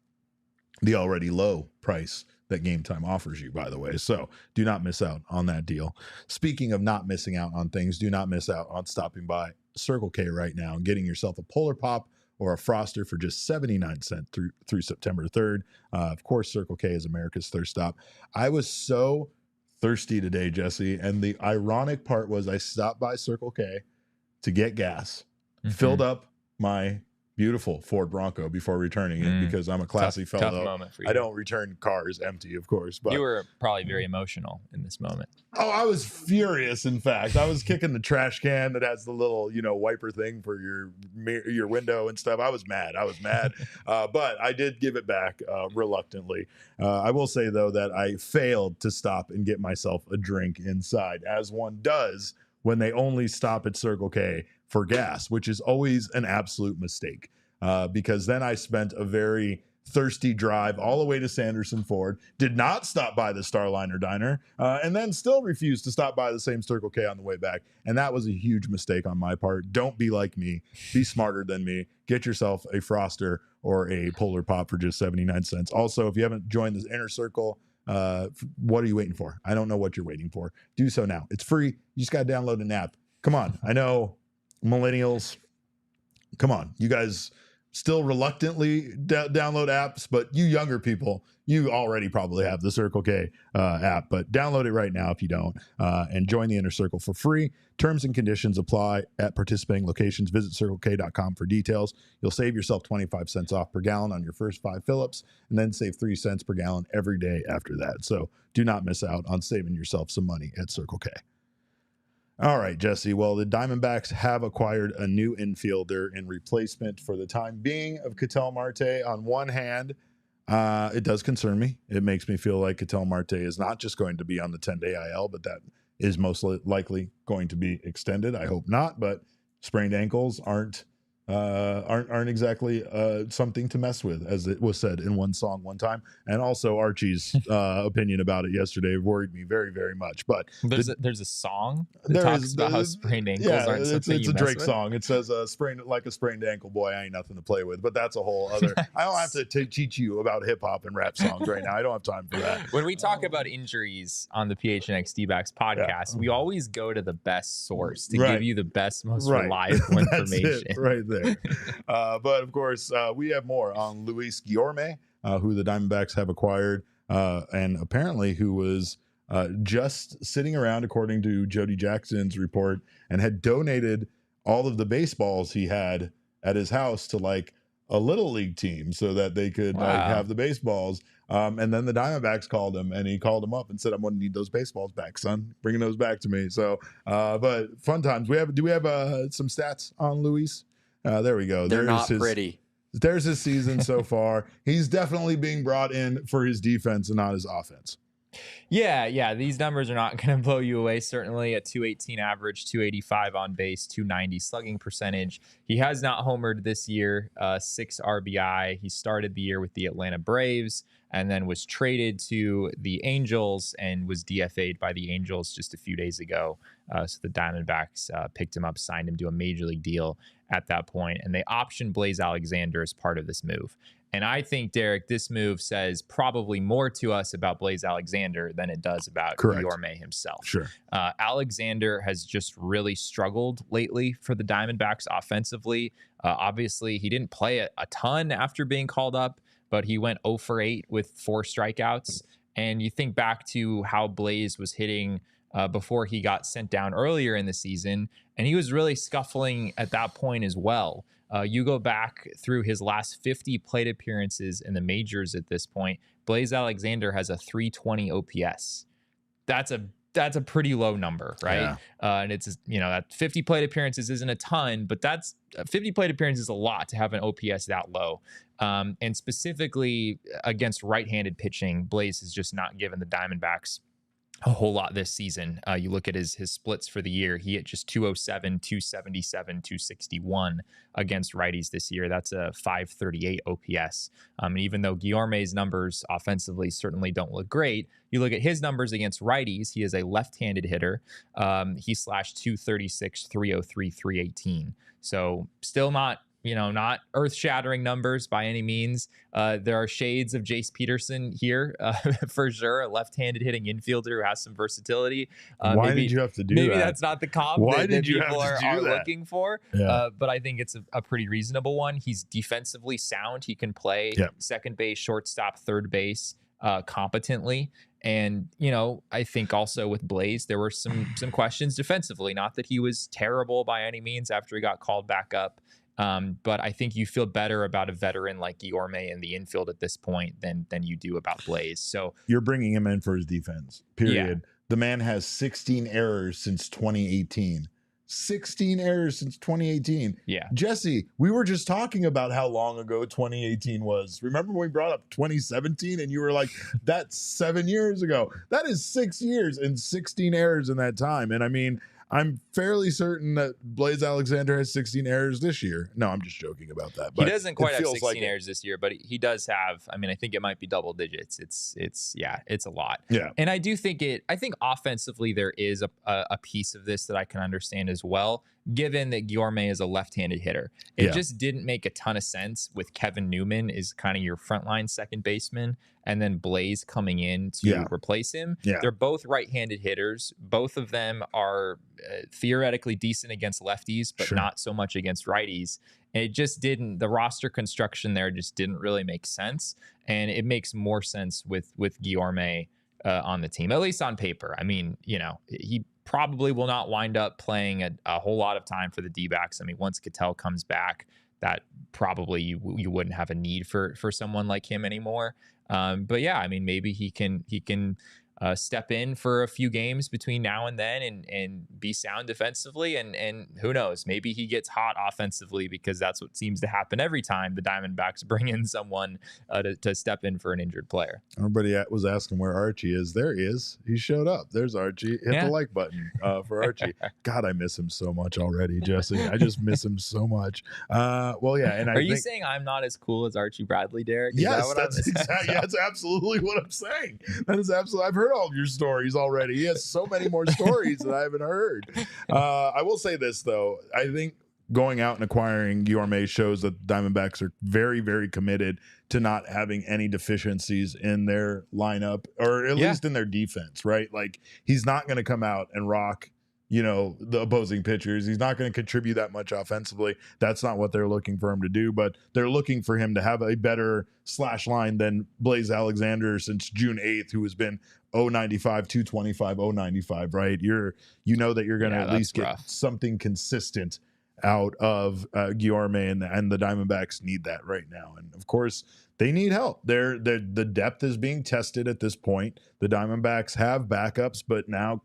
the already low price that Game Time offers you, by the way. So do not miss out on that deal. Speaking of not missing out on things, do not miss out on stopping by Circle K right now and getting yourself a Polar Pop or a Froster for just 79 cents through September 3rd. Of course, Circle K is America's thirst stop. I was so thirsty today, Jesse, and the ironic part was I stopped by Circle K to get gas, filled up my beautiful Ford Bronco before returning it because I'm a classy fellow. Tough moment for you. I don't return cars empty, of course. But you were probably very emotional in this moment. Oh, I was furious. In fact, I was kicking the trash can that has the little, wiper thing for your window and stuff. I was mad. But I did give it back reluctantly. I will say though that I failed to stop and get myself a drink inside, as one does when they only stop at Circle K for gas, which is always an absolute mistake, because then I spent a very thirsty drive all the way to Sanderson Ford, did not stop by the Starliner Diner, and then still refused to stop by the same Circle K on the way back. And that was a huge mistake on my part. Don't be like me. Be smarter than me. Get yourself a Froster or a Polar Pop for just 79 cents. Also, if you haven't joined this inner circle, what are you waiting for? I don't know what you're waiting for. Do so now. It's free. You just got to download an app. Come on. I know millennials, come on, you guys still reluctantly download apps, but you younger people, you already probably have the Circle K app, but download it right now if you don't, and join the inner circle for free. Terms and conditions apply at participating locations. Visit circlek.com for details. You'll save yourself 25 cents off per gallon on your first 5 fill-ups, and then save 3 cents per gallon every day after that. So do not miss out on saving yourself some money at Circle K. All right, Jesse. Well, the Diamondbacks have acquired a new infielder in replacement for the time being of Ketel Marte. On one hand, it does concern me. It makes me feel like Ketel Marte is not just going to be on the 10-day IL, but that is most likely going to be extended. I hope not, but sprained ankles aren't aren't exactly something to mess with, as it was said in one song one time. And also Archie's opinion about it yesterday worried me very, very much. But there's a song that talks about how sprained ankles aren't something it's you a mess Drake with. song. It says a sprained ankle, boy, I ain't nothing to play with. But that's a whole other. I don't have to teach you about hip hop and rap songs right now. I don't have time for that. When we talk about injuries on the PHNX D-backs podcast, we always go to the best source to give you the best, most reliable information. Right there. But of course, we have more on Luis Guillorme, who the Diamondbacks have acquired, and apparently who was just sitting around, according to Jody Jackson's report, and had donated all of the baseballs he had at his house to like a little league team so that they could like have the baseballs. And then the Diamondbacks called him, and he called him up and said, "I'm going to need those baseballs back, son. Bringing those back to me." So, but fun times. Do we have some stats on Luis? There we go. They're not pretty. There's his season so far. He's definitely being brought in for his defense and not his offense. Yeah. These numbers are not going to blow you away. Certainly a 218 average, 285 on base, 290 slugging percentage. He has not homered this year, 6 RBI. He started the year with the Atlanta Braves and then was traded to the Angels and was DFA'd by the Angels just a few days ago. So the Diamondbacks picked him up, signed him to a major league deal at that point, and they optioned Blaze Alexander as part of this move. And I think, Derek, this move says probably more to us about Blaze Alexander than it does about Guillorme himself. Sure. Alexander has just really struggled lately for the Diamondbacks offensively. Obviously, he didn't play a ton after being called up, but he went 0 for 8 with 4 strikeouts. And you think back to how Blaze was hitting before he got sent down earlier in the season, and he was really scuffling at that point as well. You go back through his last 50 plate appearances in the majors at this point, Blaze Alexander has a 320 OPS. That's a pretty low number, right? Yeah. And it's, that 50 plate appearances isn't a ton, but that's 50 plate appearances is a lot to have an OPS that low. And specifically against right-handed pitching, Blaze has just not given the Diamondbacks a whole lot this season. You look at his splits for the year, he hit just 207, 277, 261 against righties this year. That's a 538 OPS. And even though Guillorme's numbers offensively certainly don't look great, you look at his numbers against righties, he is a left-handed hitter. He slashed 236, 303, 318. So still not earth-shattering numbers by any means. There are shades of Jace Peterson here, for sure, a left-handed hitting infielder who has some versatility. Why did you have to do that? Maybe that's not the comp that people are looking for, Yeah. but I think it's a pretty reasonable one. He's defensively sound. He can play second base, shortstop, third base competently. And, I think also with Blaze, there were some questions defensively. Not that he was terrible by any means after he got called back up. But I think you feel better about a veteran like Guillorme in the infield at this point than you do about Blaze. So you're bringing him in for his defense, period. Yeah. The man has 16 errors since 2018. 16 errors since 2018. Yeah. Jesse, we were just talking about how long ago 2018 was. Remember when we brought up 2017 and you were like, that's 7 years ago. That is 6 years and 16 errors in that time. And I mean, I'm fairly certain that Blaze Alexander has 16 errors this year. No, I'm just joking about that. But he doesn't quite have 16 errors this year, but he does have. I mean, I think it might be double digits. It's a lot. Yeah. And I do think I think offensively there is a piece of this that I can understand as well, given that Guillorme is a left-handed hitter. It just didn't make a ton of sense with Kevin Newman is kind of your frontline second baseman, and then Blaze coming in to replace him. Yeah. They're both right-handed hitters. Both of them are theoretically decent against lefties, but not so much against righties. And it just didn't, the roster construction there just didn't really make sense. And it makes more sense with Guillorme on the team, at least on paper. I mean, he probably will not wind up playing a whole lot of time for the D-backs. I mean, once Cattell comes back, that probably you wouldn't have a need for someone like him anymore. But yeah, I mean, maybe he can step in for a few games between now and then and be sound defensively. And who knows, maybe he gets hot offensively, because that's what seems to happen every time the Diamondbacks bring in someone to step in for an injured player. Everybody was asking where Archie is. There he is. He showed up. There's Archie. Hit the like button for Archie. God, I miss him so much already, Jesse. I just miss him so much. Well, yeah. And Are you saying I'm not as cool as Archie Bradley, Derek? Is yes, that's absolutely what I'm saying. That is absolutely. I've heard all of your stories already. He has so many more stories that I haven't heard. I will say this, though. I think going out and acquiring Guillorme shows that the Diamondbacks are very, very committed to not having any deficiencies in their lineup, or at least in their defense, right? Like, he's not going to come out and rock, the opposing pitchers. He's not going to contribute that much offensively. That's not what they're looking for him to do, but they're looking for him to have a better slash line than Blaze Alexander since June 8th, who has been 095, 225, 095, right? You know that you're going to at least get something consistent out of Guillorme, and the Diamondbacks need that right now. And of course, they need help. The depth is being tested at this point. The Diamondbacks have backups, but now,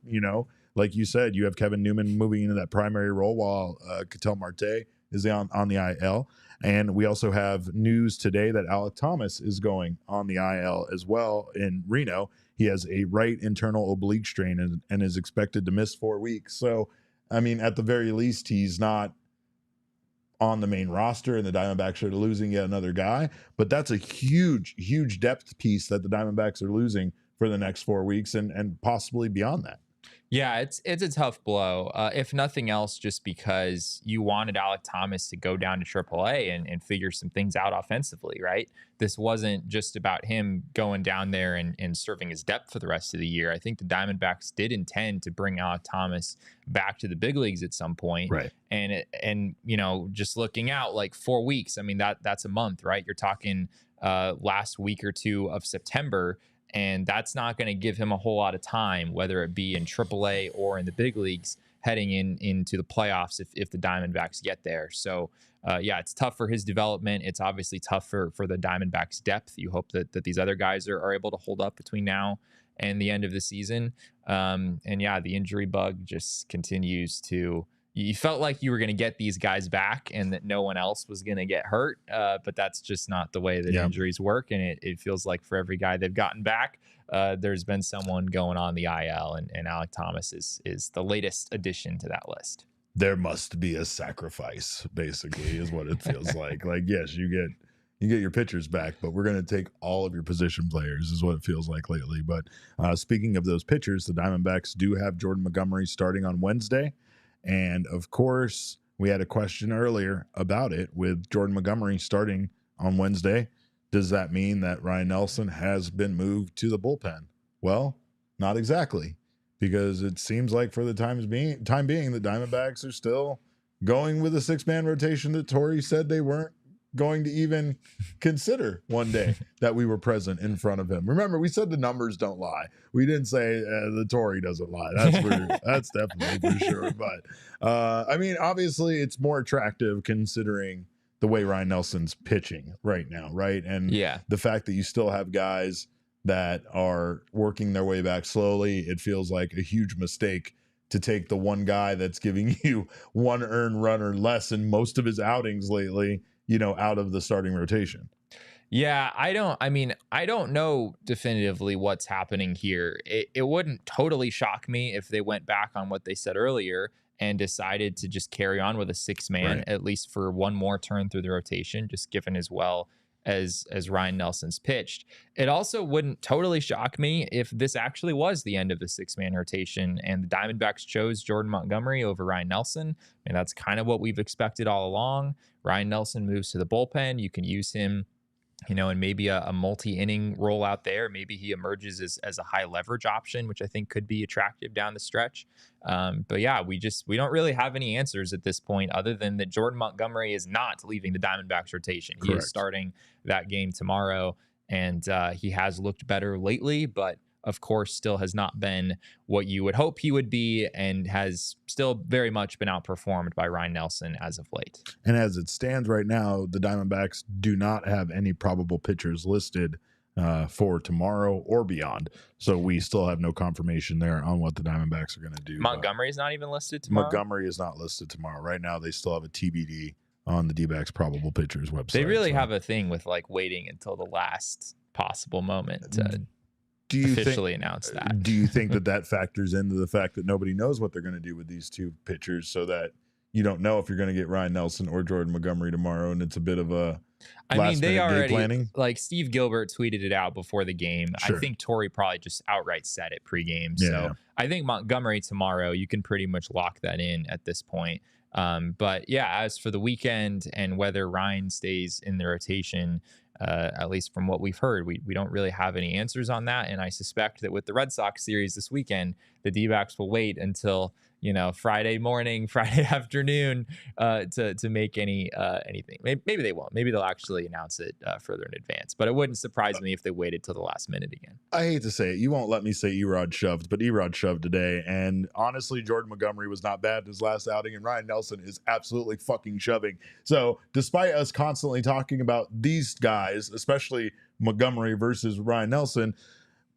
like you said, you have Kevin Newman moving into that primary role while Ketel Marte is on the IL. And we also have news today that Alek Thomas is going on the IL as well in Reno. He has a right internal oblique strain and is expected to miss 4 weeks. So, I mean, at the very least, he's not on the main roster, and the Diamondbacks are losing yet another guy. But that's a huge, huge depth piece that the Diamondbacks are losing for the next 4 weeks and possibly beyond that. Yeah, it's a tough blow. If nothing else, just because you wanted Alek Thomas to go down to AAA and figure some things out offensively, right? This wasn't just about him going down there and serving his depth for the rest of the year. I think the Diamondbacks did intend to bring Alek Thomas back to the big leagues at some point. Right. And just looking out like 4 weeks, I mean, that's a month, right? You're talking last week or two of September. And that's not going to give him a whole lot of time, whether it be in AAA or in the big leagues, heading into the playoffs if the Diamondbacks get there. So, it's tough for his development. It's obviously tough for the Diamondbacks' depth. You hope that these other guys are able to hold up between now and the end of the season. The injury bug just continues to... You felt like you were going to get these guys back and that no one else was going to get hurt. But that's just not the way that injuries work. And it feels like for every guy they've gotten back, there's been someone going on the IL, and Alek Thomas is the latest addition to that list. There must be a sacrifice, basically, is what it feels like. Like, yes, you get your pitchers back, but we're going to take all of your position players, is what it feels like lately. But speaking of those pitchers, the Diamondbacks do have Jordan Montgomery starting on Wednesday. And of course, we had a question earlier about it with Jordan Montgomery starting on Wednesday. Does that mean that Ryan Nelson has been moved to the bullpen? Well, not exactly, because it seems like for the time being, the Diamondbacks are still going with a 6-man rotation that Torey said they weren't going to even consider one day that we were present in front of him. Remember, we said the numbers don't lie. We didn't say the Torey doesn't lie. That's definitely for sure. But I mean, obviously, it's more attractive considering the way Ryan Nelson's pitching right now, right? And the fact that you still have guys that are working their way back slowly. It feels like a huge mistake to take the one guy that's giving you one earned run or less in most of his outings lately, out of the starting rotation. Yeah, I don't know definitively what's happening here. It wouldn't totally shock me if they went back on what they said earlier and decided to just carry on with a 6-man, at least for one more turn through the rotation, just given as well as Ryan Nelson's pitched. It also wouldn't totally shock me if this actually was the end of the 6-man rotation and the Diamondbacks chose Jordan Montgomery over Ryan Nelson. And that's kind of what we've expected all along. Ryan Nelson moves to the bullpen. You can use him, in maybe a multi-inning role out there. Maybe he emerges as a high leverage option, which I think could be attractive down the stretch. But yeah, we don't really have any answers at this point other than that Jordan Montgomery is not leaving the Diamondbacks rotation. Correct. He is starting that game tomorrow, and he has looked better lately, but of course still has not been what you would hope he would be, and has still very much been outperformed by Ryan Nelson as of late. And as it stands right now, the Diamondbacks do not have any probable pitchers listed for tomorrow or beyond. So we still have no confirmation there on what the Diamondbacks are going to do. Montgomery's not even listed tomorrow? Montgomery is not listed tomorrow. Right now, they still have a TBD on the D-backs probable pitchers website. They really have a thing with like waiting until the last possible moment to officially announce that. Do you think that factors into the fact that nobody knows what they're going to do with these two pitchers, so that you don't know if you're going to get Ryan Nelson or Jordan Montgomery tomorrow, and it's a bit of a they already planning? Like Steve Gilbert tweeted it out before the game. Sure. I think Torrey probably just outright said it pregame. Yeah. So I think Montgomery tomorrow, you can pretty much lock that in at this point. But yeah, as for the weekend and whether Ryan stays in the rotation, at least from what we've heard, we don't really have any answers on that. And I suspect that with the Red Sox series this weekend, the D-backs will wait until, Friday morning, Friday afternoon, to make anything. Maybe they won't. Maybe they'll actually announce it further in advance. But it wouldn't surprise me if they waited till the last minute again. I hate to say it. You won't let me say Erod shoved, but Erod shoved today. And honestly, Jordan Montgomery was not bad in his last outing, and Ryan Nelson is absolutely fucking shoving. So despite us constantly talking about these guys, especially Montgomery versus Ryan Nelson,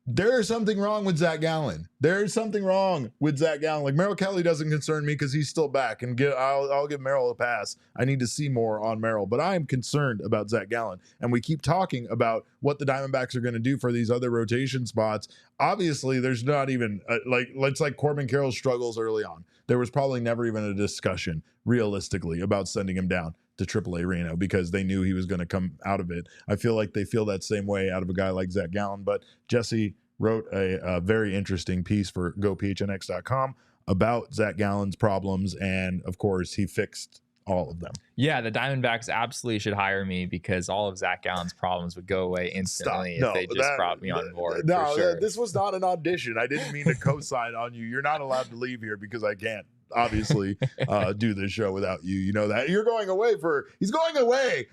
there is something wrong with Zac Gallen. There is something wrong with Zac Gallen. Like, Merrill Kelly doesn't concern me because he's still back, and I'll give Merrill a pass. I need to see more on Merrill, but I am concerned about Zac Gallen. And we keep talking about what the Diamondbacks are going to do for these other rotation spots. Obviously, there's not even it's like Corbin Carroll's struggles early on. There was probably never even a discussion realistically about sending him down to AAA Reno because they knew he was going to come out of it. I feel like they feel that same way out of a guy like Zac Gallen. But Jesse wrote a very interesting piece for GoPHNX.com about Zac Gallen's problems, and of course he fixed all of them. Yeah, the Diamondbacks absolutely should hire me because all of Zac Gallen's problems would go away instantly if they just brought me on board. No, for sure. This was not an audition. I didn't mean to co-sign on you. You're not allowed to leave here because I can't obviously do this show without you. You know that. He's going away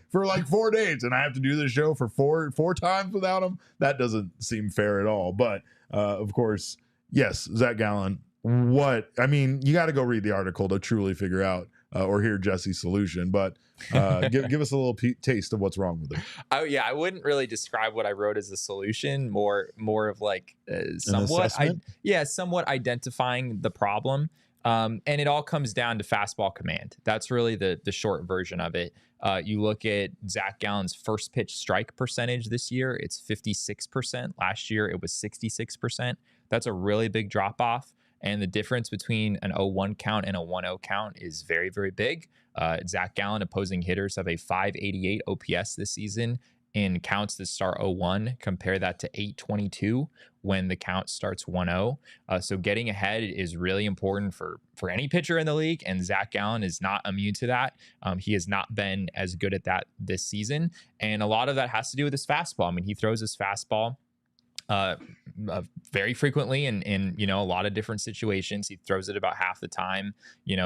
for like 4 days, and I have to do this show for four times without him. That doesn't seem fair at all. But of course, yes, Zac Gallen. You got to go read the article to truly figure out or hear Jesse's solution. But give us a little taste of what's wrong with it. I wouldn't really describe what I wrote as a solution. More of like somewhat identifying the problem. And it all comes down to fastball command. That's really the short version of it. You look at Zac Gallen's first pitch strike percentage this year, it's 56%. Last year, it was 66%. That's a really big drop off. And the difference between an 0-1 count and a 1-0 count is very, very big. Zac Gallen opposing hitters have a 588 OPS this season in counts that start 0-1. Compare that to 822 when the count starts 1-0. So getting ahead is really important for any pitcher in the league, and Zac Gallen is not immune to that. He has not been as good at that this season, and a lot of that has to do with his fastball. I mean, he throws his fastball very frequently in a lot of different situations. He throws it about half the time,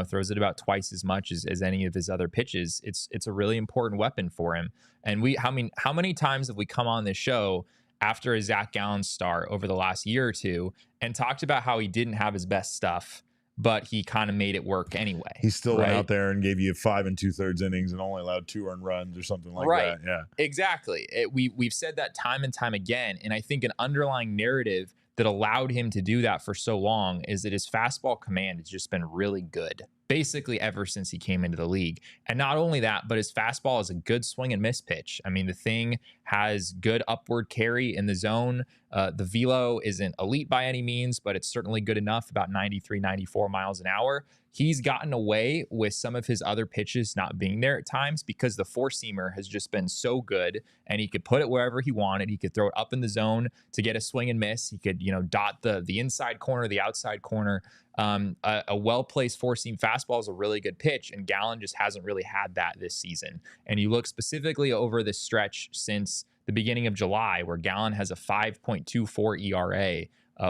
throws it about twice as much as any of his other pitches. It's a really important weapon for him. And how many times have we come on this show after a Zac Gallen start over the last year or two and talked about how he didn't have his best stuff, but he kind of made it work anyway. He still went out there and gave you 5 2/3 innings and only allowed 2 earned runs or something like that. Yeah, exactly. We've said that time and time again. And I think an underlying narrative that allowed him to do that for so long is that his fastball command has just been really good, basically ever since he came into the league. And not only that, but his fastball is a good swing and miss pitch. I mean, the thing has good upward carry in the zone. The velo isn't elite by any means, but it's certainly good enough, about 93, 94 miles an hour. He's gotten away with some of his other pitches not being there at times because the four-seamer has just been so good, and he could put it wherever he wanted. He could throw it up in the zone to get a swing and miss. He could, dot the inside corner, the outside corner. A well-placed four-seam fastball is a really good pitch, and Gallen just hasn't really had that this season. And you look specifically over this stretch since the beginning of July, where Gallen has a 5.24 ERA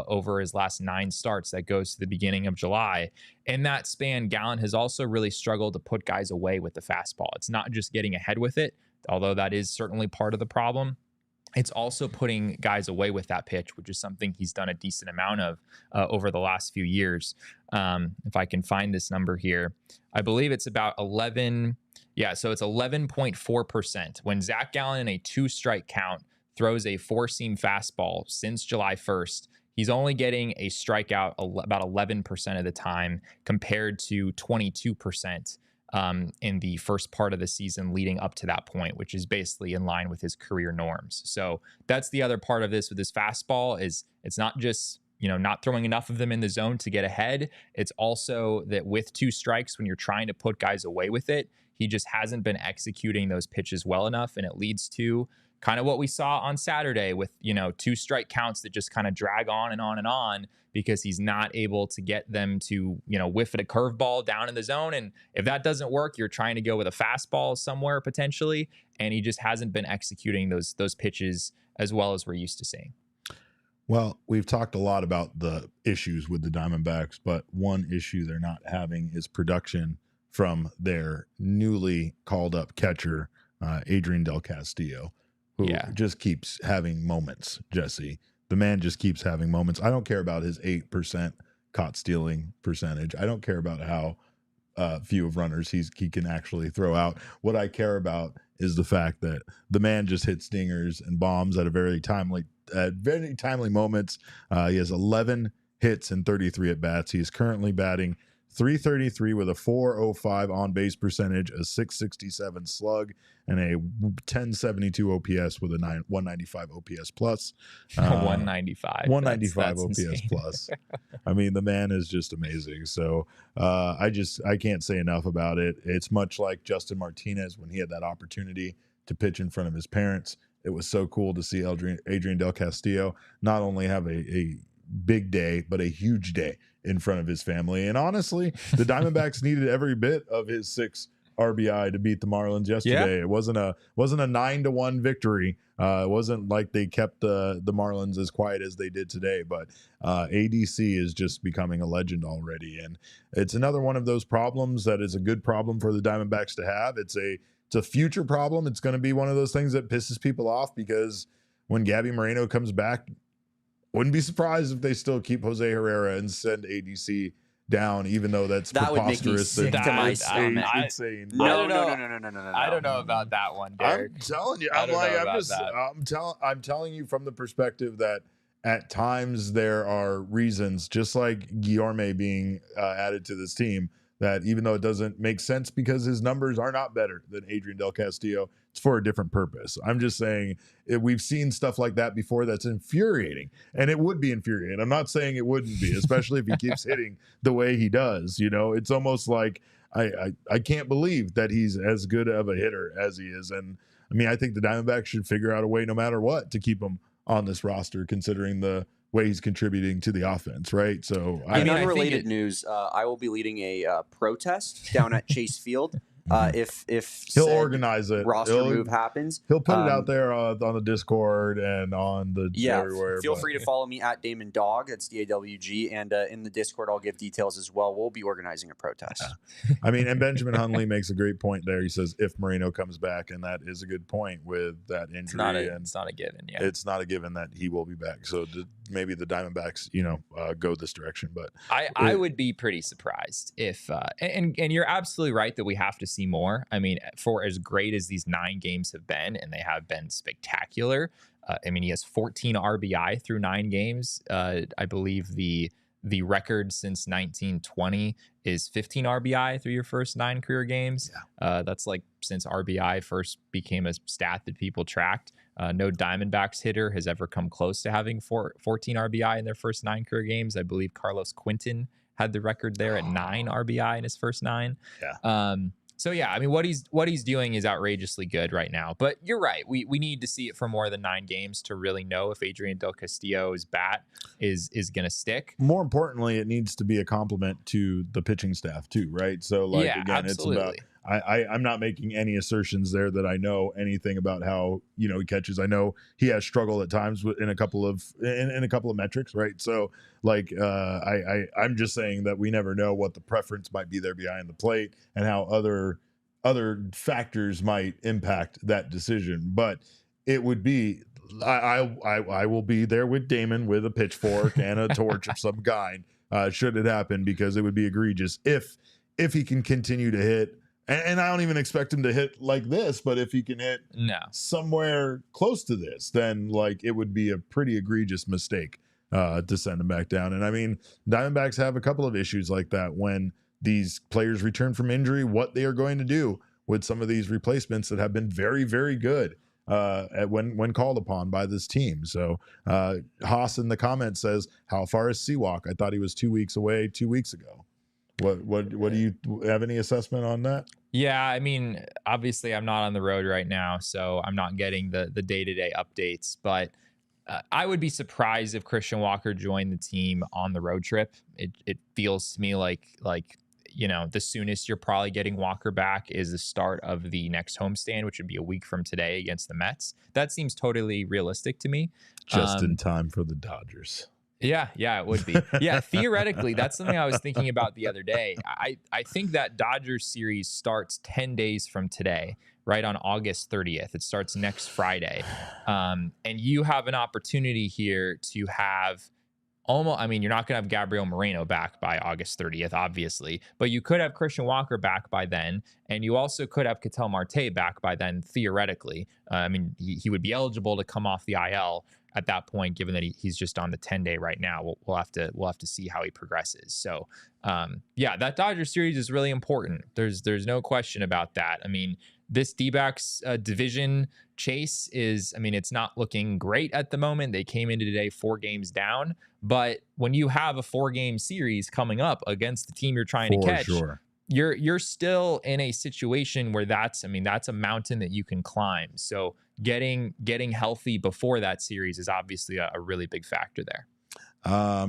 over his last 9 starts. That goes to the beginning of July. In that span, Gallen has also really struggled to put guys away with the fastball. It's not just getting ahead with it, although that is certainly part of the problem. It's also putting guys away with that pitch, which is something he's done a decent amount of over the last few years. If I can find this number here, I believe it's about 11. Yeah, so it's 11.4%. When Zac Gallen in a 2-strike count throws a four-seam fastball since July 1st. He's only getting a strikeout about 11% of the time compared to 22% in the first part of the season leading up to that point, which is basically in line with his career norms. So that's the other part of this with his fastball is it's not just, not throwing enough of them in the zone to get ahead. It's also that with 2 strikes, when you're trying to put guys away with it, he just hasn't been executing those pitches well enough. And it leads to kind of what we saw on Saturday with, 2 strike counts that just kind of drag on and on and on because he's not able to get them to, whiff at a curveball down in the zone. And if that doesn't work, you're trying to go with a fastball somewhere potentially. And he just hasn't been executing those pitches as well as we're used to seeing. Well, we've talked a lot about the issues with the Diamondbacks, but one issue they're not having is production from their newly called up catcher, Adrian Del Castillo, who just keeps having moments, Jesse. The man just keeps having moments. I don't care about his 8% caught stealing percentage. I don't care about how few of runners he can actually throw out. What I care about is the fact that the man just hits dingers and bombs at very timely moments. He has 11 hits and 33 at bats. He is currently batting .333 with a .405 on base percentage, a .667 slug, and a .1072 OPS with a 195 OPS plus. 195. 195 that's OPS insane. plus. I mean, the man is just amazing. So I can't say enough about it. It's much like Justin Martinez when he had that opportunity to pitch in front of his parents. It was so cool to see Adrian Del Castillo not only have a big day, but a huge day in front of his family. And honestly, the Diamondbacks needed every bit of his 6 RBI to beat the Marlins yesterday. Yeah. It wasn't a 9-1 victory. It wasn't like they kept the Marlins as quiet as they did today, but ADC is just becoming a legend already. And it's another one of those problems that is a good problem for the Diamondbacks to have. It's a future problem. It's going to be one of those things that pisses people off because when Gabby Moreno comes back, wouldn't be surprised if they still keep Jose Herrera and send ADC down, even though that's that preposterous. Would make me sick to my stomach. Insane. No. I don't know about that one, Derek. I'm telling you. I'm telling you from the perspective that at times there are reasons, just like Guillorme being added to this team, that even though it doesn't make sense because his numbers are not better than Adrian Del Castillo, it's for a different purpose. I'm just saying we've seen stuff like that before that's infuriating, and it would be infuriating. I'm not saying it wouldn't be, especially if he keeps hitting the way he does. It's almost like I can't believe that he's as good of a hitter as he is. And I mean, I think the Diamondbacks should figure out a way, no matter what, to keep him on this roster, considering the way he's contributing to the offense, right? So, in unrelated news, I will be leading a protest down at Chase Field. If he'll organize it, roster move happens, he'll put it out there on the Discord and on the everywhere. Feel free to follow me at Damon Dog. That's DAWG, and in the Discord, I'll give details as well. We'll be organizing a protest. Yeah. I mean, and Benjamin Hunley makes a great point there. He says if Moreno comes back, and that is a good point with that injury. It's not a given. Yeah, it's not a given that he will be back. So maybe the Diamondbacks, go this direction. But I would be pretty surprised if and you're absolutely right that we have to see more. I mean, for as great as these 9 games have been, and they have been spectacular. I mean, he has 14 RBI through 9 games. I believe the record since 1920 is 15 RBI through your first 9 career games. Yeah. That's like since RBI first became a stat that people tracked. No Diamondbacks hitter has ever come close to having 14 RBI in their first 9 career games. I believe Carlos Quinton had the record there at 9 RBI in his first 9. Yeah. So yeah, I mean, what he's doing is outrageously good right now. But you're right. We need to see it for more than 9 games to really know if Adrian Del Castillo's bat is going to stick. More importantly, it needs to be a compliment to the pitching staff too, right? So again, absolutely. It's about I'm not making any assertions there that I know anything about how he catches. I know he has struggled at times in a couple of metrics, right? So I'm just saying that we never know what the preference might be there behind the plate and how other factors might impact that decision. But it would be I will be there with Damon with a pitchfork and a torch of some kind should it happen, because it would be egregious if he can continue to hit And I don't even expect him to hit like this, but if he can hit somewhere close to this, then like it would be a pretty egregious mistake to send him back down. And I mean, Diamondbacks have a couple of issues like that when these players return from injury, what they are going to do with some of these replacements that have been very, very good when called upon by this team. So Haas in the comments says, how far is Seawalk? I thought he was 2 weeks away 2 weeks ago. What do you have any assessment on that? Yeah, I mean, obviously I'm not on the road right now, so I'm not getting the day-to-day updates, but I would be surprised if Christian Walker joined the team on the road trip. It feels to me like the soonest you're probably getting Walker back is the start of the next homestand, which would be a week from today against the Mets. That seems totally realistic to me. Just in time for the Dodgers. Yeah, it would be. Yeah, theoretically, that's something I was thinking about the other day. I think that Dodgers series starts 10 days from today, right on August 30th. It starts next Friday. And you have an opportunity here to have almost, I mean, you're not going to have Gabriel Moreno back by August 30th, obviously, but you could have Christian Walker back by then. And you also could have Ketel Marte back by then, theoretically. I mean, he would be eligible to come off the IL at that point, given that he's just on the 10-day right now. We'll have to see how he progresses. So, that Dodgers series is really important. There's no question about that. I mean, this D-backs division chase is, I mean, it's not looking great at the moment. They came into today 4 games down, but when you have a 4-game series coming up against the team you're trying to catch, you're still in a situation where that's a mountain that you can climb. So getting healthy before that series is obviously a really big factor there.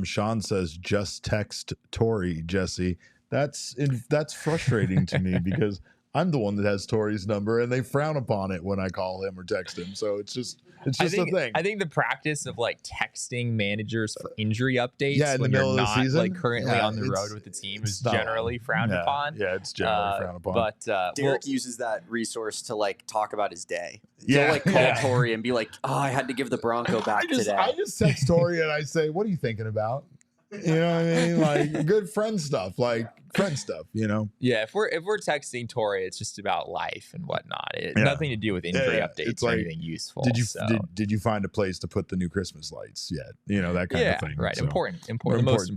Sean says, just text Tori, Jesse. That's frustrating to me because I'm the one that has Tori's number and they frown upon it when I call him or text him. So it's just a thing. I think the practice of like texting managers for injury updates when you're not like currently on the road with the team is generally frowned upon. Yeah, it's generally frowned upon. But Derek uses that resource to like talk about his day. He'll like call Tori and be like, "Oh, I had to give the Bronco back today." I just text Tori and I say, "What are you thinking about?" You know what I mean? Like good friend stuff, Yeah, if we're texting Tori, it's just about life and whatnot. Nothing to do with injury updates or anything useful. Did you find a place to put the new Christmas lights yet? You know, that kind of thing. Right. So, important. Most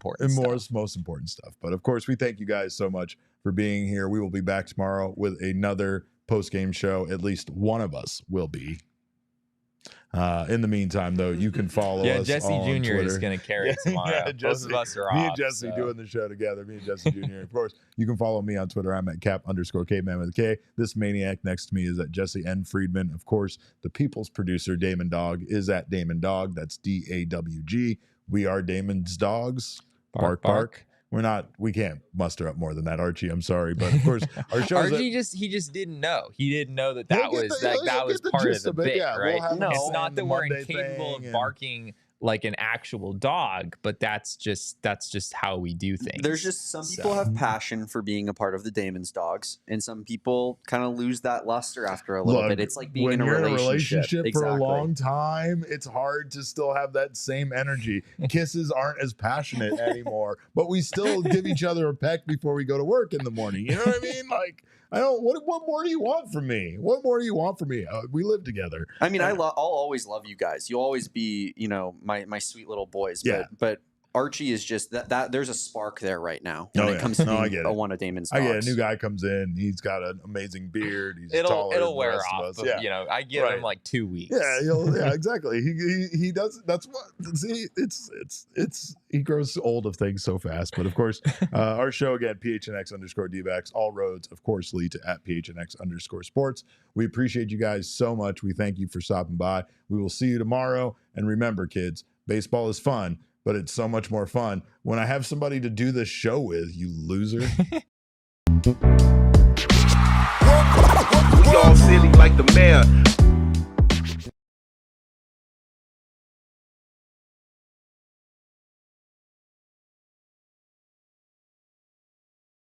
important stuff. But of course, we thank you guys so much for being here. We will be back tomorrow with another post-game show. At least one of us will be. In the meantime, though, you can follow us Jesse on Jr. Twitter. is going to carry it tomorrow. Both of us are off. Me and Jesse doing the show together. Me and Jesse Jr. Of course, you can follow me on Twitter. I'm at cap_caveman with a K. This maniac next to me is at Jesse N. Friedman. Of course, the people's producer, Damon Dog, is at Damon Dog. That's DAWG. We are Damon's dogs. Bark. We can't muster up more than that, Archie. I'm sorry, but of course, our show. Archie just didn't know. He didn't know that was part of the bit, right? It's not that we're incapable of barking like an actual dog, but that's just how we do things. There's just some people have passion for being a part of the Damon's Dogs, and some people kind of lose that luster after a little bit. It's like being in a relationship for a long time. It's hard to still have that same energy. Kisses aren't as passionate anymore, but we still give each other a peck before we go to work in the morning. You know what I mean? Like, I don't. What more do you want from me? What more do you want from me? We live together. I mean, I'll always love you guys. You'll always be, my sweet little boys. But Archie is just that. There's a spark there right now when it comes to being one of Damon's dogs. I get it. A new guy comes in. He's got an amazing beard. He's taller it'll than wear the rest off. of us. But, I give him like 2 weeks. Yeah, exactly. He does. That's what. See, he grows old of things so fast. But of course, our show again, PHNX_D-backs. All roads, of course, lead to at PHNX_sports. We appreciate you guys so much. We thank you for stopping by. We will see you tomorrow. And remember, kids, baseball is fun, but it's so much more fun when I have somebody to do this show with, you loser. We all silly like the mayor.